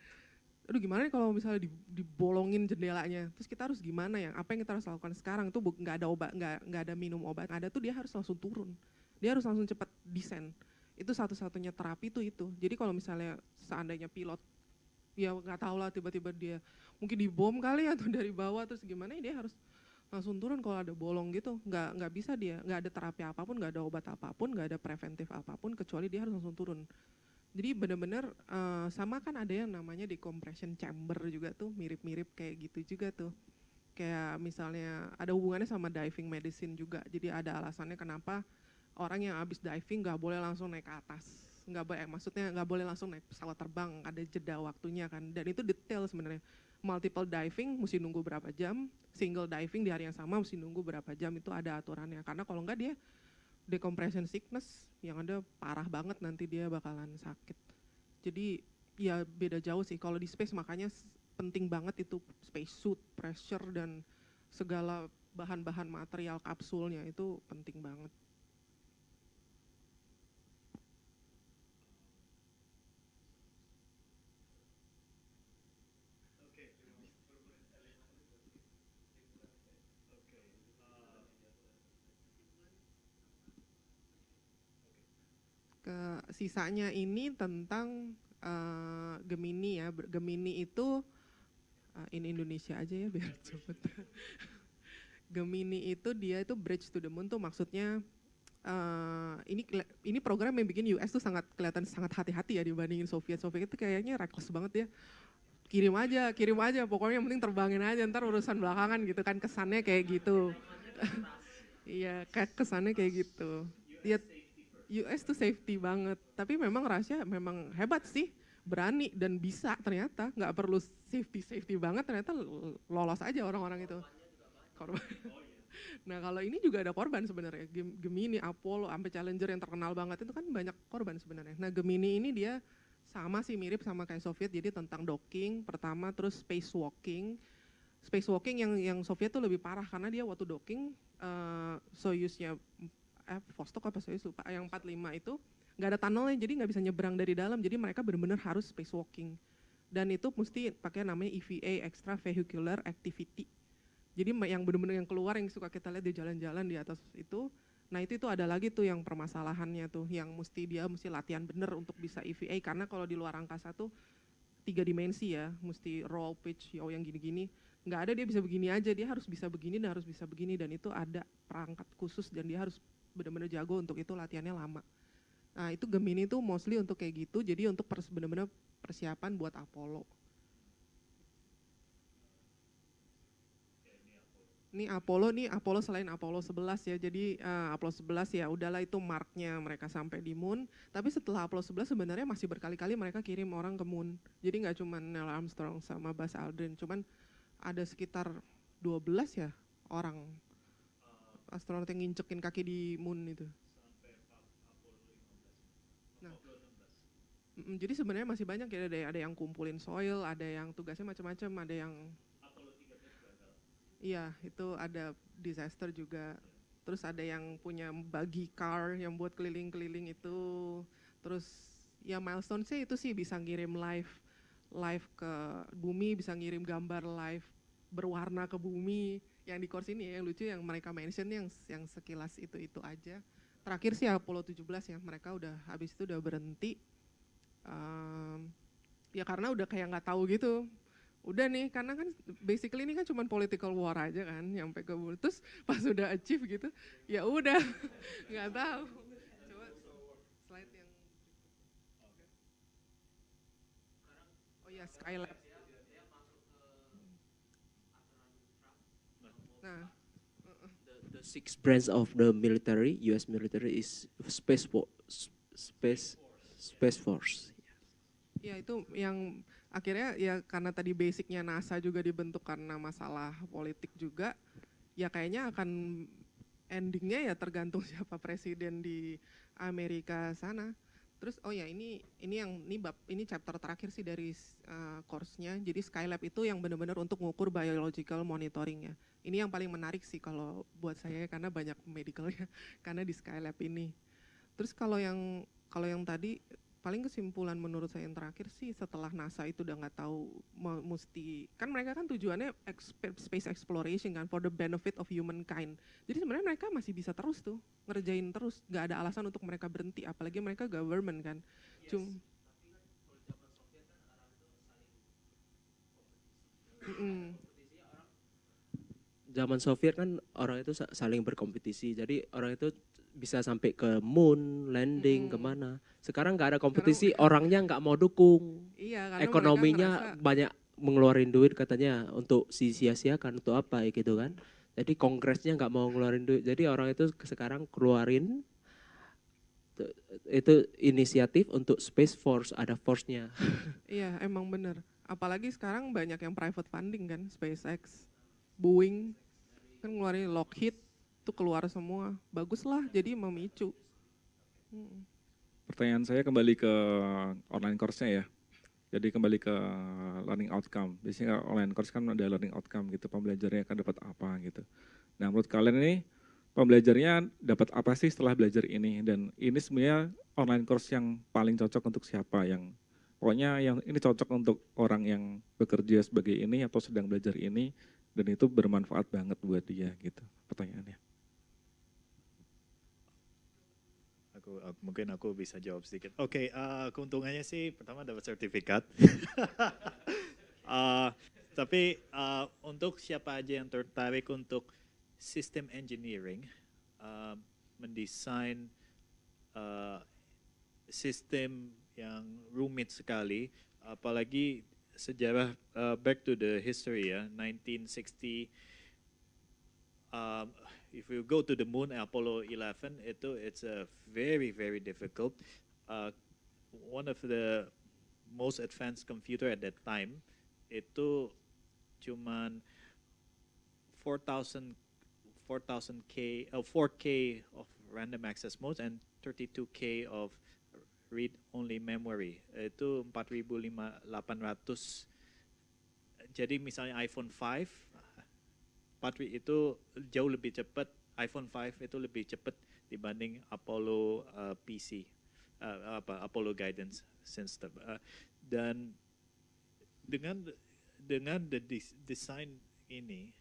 aduh gimana nih kalau misalnya dibolongin jendelanya, terus kita harus gimana ya, apa yang kita harus lakukan sekarang tuh nggak ada obat, nggak ada minum obat, ada tuh dia harus langsung turun, dia harus langsung cepat descend, itu satu-satunya terapi tuh itu. Jadi kalau misalnya seandainya pilot, ya nggak tahu lah tiba-tiba dia mungkin dibom kali atau dari bawah terus gimana ya, dia harus langsung turun kalau ada bolong gitu, nggak bisa dia, nggak ada terapi apapun, nggak ada obat apapun, nggak ada preventif apapun, kecuali dia harus langsung turun. Jadi benar-benar sama kan ada yang namanya decompression chamber juga tuh, mirip-mirip kayak gitu juga tuh. Kayak misalnya ada hubungannya sama diving medicine juga, jadi ada alasannya kenapa orang yang habis diving nggak boleh langsung naik ke atas. Maksudnya nggak boleh langsung naik pesawat terbang, ada jeda waktunya kan, dan itu detail sebenarnya. Multiple diving mesti nunggu berapa jam, single diving di hari yang sama mesti nunggu berapa jam, itu ada aturannya. Karena kalau enggak dia decompression sickness yang ada parah banget, nanti dia bakalan sakit. Jadi ya beda jauh sih, kalau di space makanya penting banget itu space suit, pressure dan segala bahan-bahan material kapsulnya itu penting banget. Sisanya ini tentang Gemini ya. Gemini itu in Indonesia aja ya biar cepet. Gemini itu dia itu bridge to the moon tuh maksudnya ini program yang bikin US tuh kelihatan sangat hati-hati ya dibandingin Soviet. Soviet itu kayaknya reckless banget ya. Kirim aja, pokoknya yang penting terbangin aja, ntar urusan belakangan gitu kan, kesannya kayak gitu. Iya, kesannya kayak gitu. Dia US tuh safety banget, tapi memang rahasia memang hebat sih, berani dan bisa ternyata, nggak perlu safety banget, ternyata lolos aja orang-orang itu. Korban. Nah kalau ini juga ada korban sebenarnya, Gemini, Apollo, sampai Challenger yang terkenal banget itu kan banyak korban sebenarnya. Nah Gemini ini dia sama sih, mirip sama kayak Soviet, jadi tentang docking pertama, terus spacewalking yang Soviet tuh lebih parah karena dia waktu docking Soyuznya Vostok apa Soyuz lupa, yang 45 itu nggak ada tunnelnya, jadi nggak bisa nyebrang dari dalam, jadi mereka benar-benar harus spacewalking, dan itu mesti pakai namanya EVA, extravehicular activity. Jadi yang benar-benar yang keluar yang suka kita lihat di jalan-jalan di atas itu, nah itu ada lagi tuh yang permasalahannya tuh, yang dia mesti latihan bener untuk bisa EVA, karena kalau di luar angkasa tuh 3 dimensi ya, mesti roll, pitch, yaw yang gini-gini, nggak ada dia bisa begini aja, dia harus bisa begini dan harus bisa begini, dan itu ada perangkat khusus dan dia harus benar-benar jago untuk itu, latihannya lama. Nah itu Gemini tuh mostly untuk kayak gitu, jadi untuk benar-benar persiapan buat Apollo. Ini Apollo selain Apollo 11 ya. Jadi Apollo 11 ya udahlah itu marknya mereka sampai di moon. Tapi setelah Apollo 11 sebenarnya masih berkali-kali mereka kirim orang ke moon. Jadi nggak cuma Neil Armstrong sama Buzz Aldrin, cuman ada sekitar 12 ya orang astronot yang ngincekin kaki di moon itu. Nah, jadi sebenarnya masih banyak ya, ada yang kumpulin soil, ada yang tugasnya macam-macam, ada yang iya, itu ada disaster juga. Terus ada yang punya buggy car yang buat keliling-keliling itu. Terus ya milestone sih itu sih bisa ngirim live ke bumi, bisa ngirim gambar live berwarna ke bumi. Yang di course ini ya, yang lucu yang mereka mention yang sekilas itu aja. Terakhir sih Apollo 17 ya, mereka udah habis itu udah berhenti. Ya karena udah kayak nggak tahu gitu. Udah nih, karena kan basically ini kan cuma political war aja kan, nyampe ke terus pas udah achieve gitu, ya udah nggak tahu. Coba slide yang oh ya Skylab. Nah, the sixth branch of the military, U.S. military is Space Force. Ya itu yang akhirnya ya karena tadi basicnya NASA juga dibentuk karena masalah politik juga, ya kayaknya akan endingnya ya tergantung siapa presiden di Amerika sana. Terus oh ya ini chapter terakhir sih dari course-nya. Jadi Skylab itu yang benar-benar untuk mengukur biological monitoring ya. Ini yang paling menarik sih kalau buat saya karena banyak medicalnya karena di Skylab ini. Terus kalau yang tadi paling kesimpulan menurut saya yang terakhir sih setelah NASA itu udah nggak tahu mesti kan mereka kan tujuannya space exploration kan for the benefit of humankind. Jadi sebenarnya mereka masih bisa terus tuh ngerjain terus, nggak ada alasan untuk mereka berhenti apalagi mereka government kan. Yes. Zaman Soviet kan orang itu saling berkompetisi, jadi orang itu bisa sampai ke moon, landing, kemana. Sekarang nggak ada kompetisi, orangnya nggak mau dukung. Iya, ekonominya banyak mengeluarin duit katanya untuk sia-siakan untuk apa ya gitu kan. Jadi kongresnya nggak mau ngeluarin duit, jadi orang itu sekarang keluarin itu inisiatif untuk Space Force, ada force-nya. Iya emang bener, apalagi sekarang banyak yang private funding kan, SpaceX, Boeing, kan ngeluarin Lockheed, itu keluar semua, bagus lah jadi memicu. Pertanyaan saya kembali ke online course-nya ya. Jadi kembali ke learning outcome. Biasanya online course kan ada learning outcome gitu, pembelajarnya akan dapat apa gitu. Nah menurut kalian ini pembelajarnya dapat apa sih setelah belajar ini? Dan ini sebenarnya online course yang paling cocok untuk siapa? Yang pokoknya yang ini cocok untuk orang yang bekerja sebagai ini atau sedang belajar ini dan itu bermanfaat banget buat dia gitu pertanyaannya. Mungkin aku bisa jawab sedikit. Oke, keuntungannya sih pertama dapat sertifikat. Tapi untuk siapa aja yang tertarik untuk sistem engineering, mendesain sistem yang rumit sekali, apalagi sejarah back to the history ya, 1960. If you go to the moon, Apollo 11, it's a very difficult. One of the most advanced computer at that time itu cuman 4K of random access modes and 32K of read-only memory. Itu 4.800. Jadi misalnya iPhone 5 itu jauh lebih cepat, iPhone 5 itu lebih cepat dibanding Apollo PC, Apollo Guidance System. Dan dengan desain ini,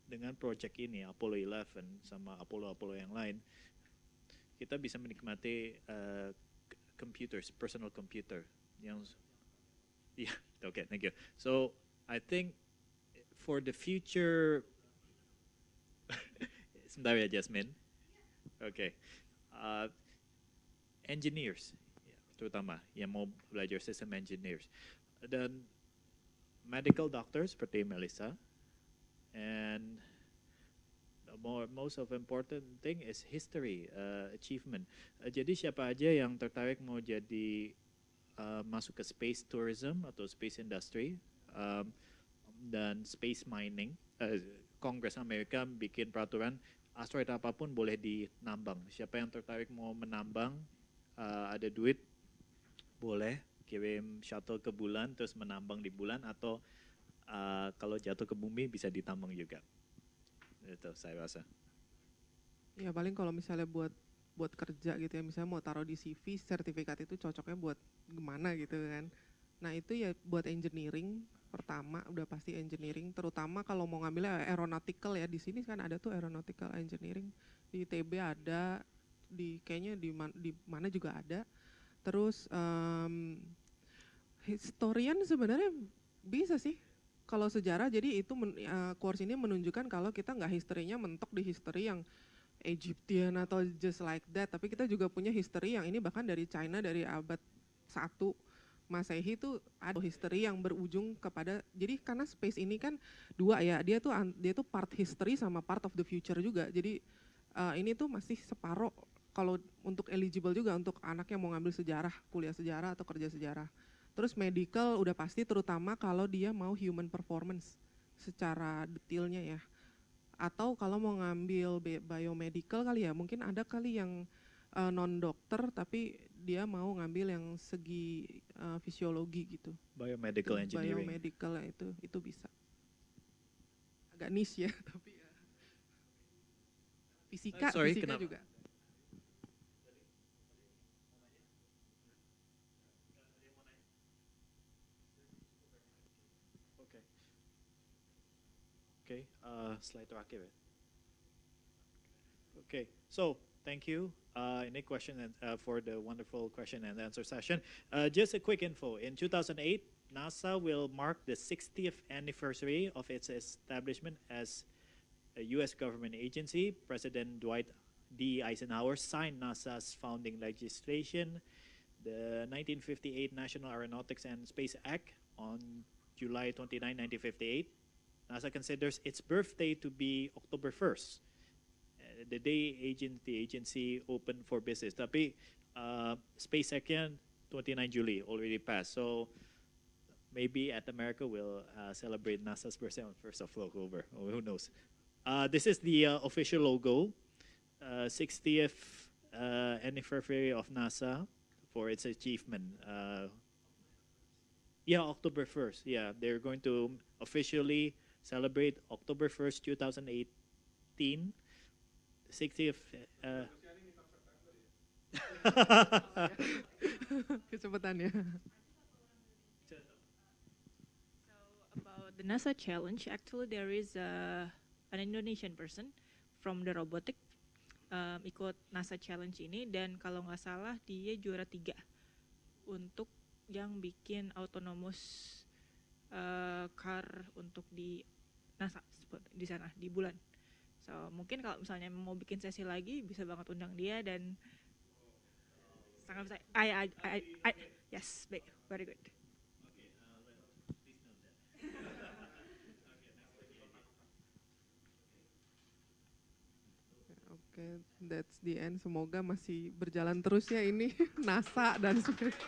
dengan project ini, Apollo 11 sama Apollo yang lain, kita bisa menikmati computers, personal computer yang, yeah, okay, thank you. So I think for the future. Sebentar ya Jasmine. Oke. Engineers, terutama yang mau belajar system engineers. Dan medical doctors seperti Melissa. And most of important thing is history, achievement. Jadi siapa aja yang tertarik mau jadi masuk ke space tourism atau space industry dan space mining, Kongres Amerika bikin peraturan asteroid apapun boleh dinambang. Siapa yang tertarik mau menambang, ada duit, boleh kirim shuttle ke bulan terus menambang di bulan, atau kalau jatuh ke bumi bisa ditambang juga. Itu saya rasa. Ya paling kalau misalnya buat kerja gitu ya, misalnya mau taruh di CV, sertifikat itu cocoknya buat gimana gitu kan. Nah itu ya buat engineering, pertama udah pasti engineering, terutama kalau mau ngambilnya aeronautical ya, di sini kan ada tuh aeronautical engineering, di ITB ada, kayaknya di mana juga ada. Terus historian sebenarnya bisa sih. Kalau sejarah, jadi itu course ini menunjukkan kalau kita nggak historinya mentok di history yang Egyptian atau just like that, tapi kita juga punya history yang ini bahkan dari China dari abad 1 Masehi itu ada history yang berujung kepada, jadi karena space ini kan dua ya, dia tuh part history sama part of the future juga. Jadi ini tuh masih separoh kalau untuk eligible juga untuk anak yang mau ngambil sejarah, kuliah sejarah atau kerja sejarah. Terus medical udah pasti, terutama kalau dia mau human performance secara detailnya ya. Atau kalau mau ngambil biomedical kali ya, mungkin ada kali yang non dokter tapi dia mau ngambil yang segi fisiologi gitu. Biomedical engineering. Biomedical itu bisa. Agak niche ya tapi ya. Fisika kenapa? juga. Okay, slide terakhir ya. Okay, so thank you. Any question for the wonderful question and answer session. Just a quick info. In 2008, NASA will mark the 60th anniversary of its establishment as a U.S. government agency. President Dwight D. Eisenhower signed NASA's founding legislation, the 1958 National Aeronautics and Space Act, on July 29, 1958. NASA considers its birthday to be October 1st, the day the agency opened for business. Tapi Space Act 29 July already passed, so maybe at America we'll celebrate NASA's birthday on 1st of October. Oh, who knows? This is the official logo, 60th anniversary of NASA for its achievement. Yeah, October 1st. Yeah, they're going to officially celebrate October 1st, 2018, 60th. Kecepatannya. So about the NASA challenge, actually there is an Indonesian person from the robotic ikut NASA challenge ini, dan kalau nggak salah dia juara 3 untuk yang bikin autonomous car untuk di NASA di sana di bulan. So mungkin kalau misalnya mau bikin sesi lagi bisa banget undang dia, dan sangat bisa. Yes, baik, very good. Oke, that's the end. Semoga masih berjalan terus ya ini NASA dan sebagainya.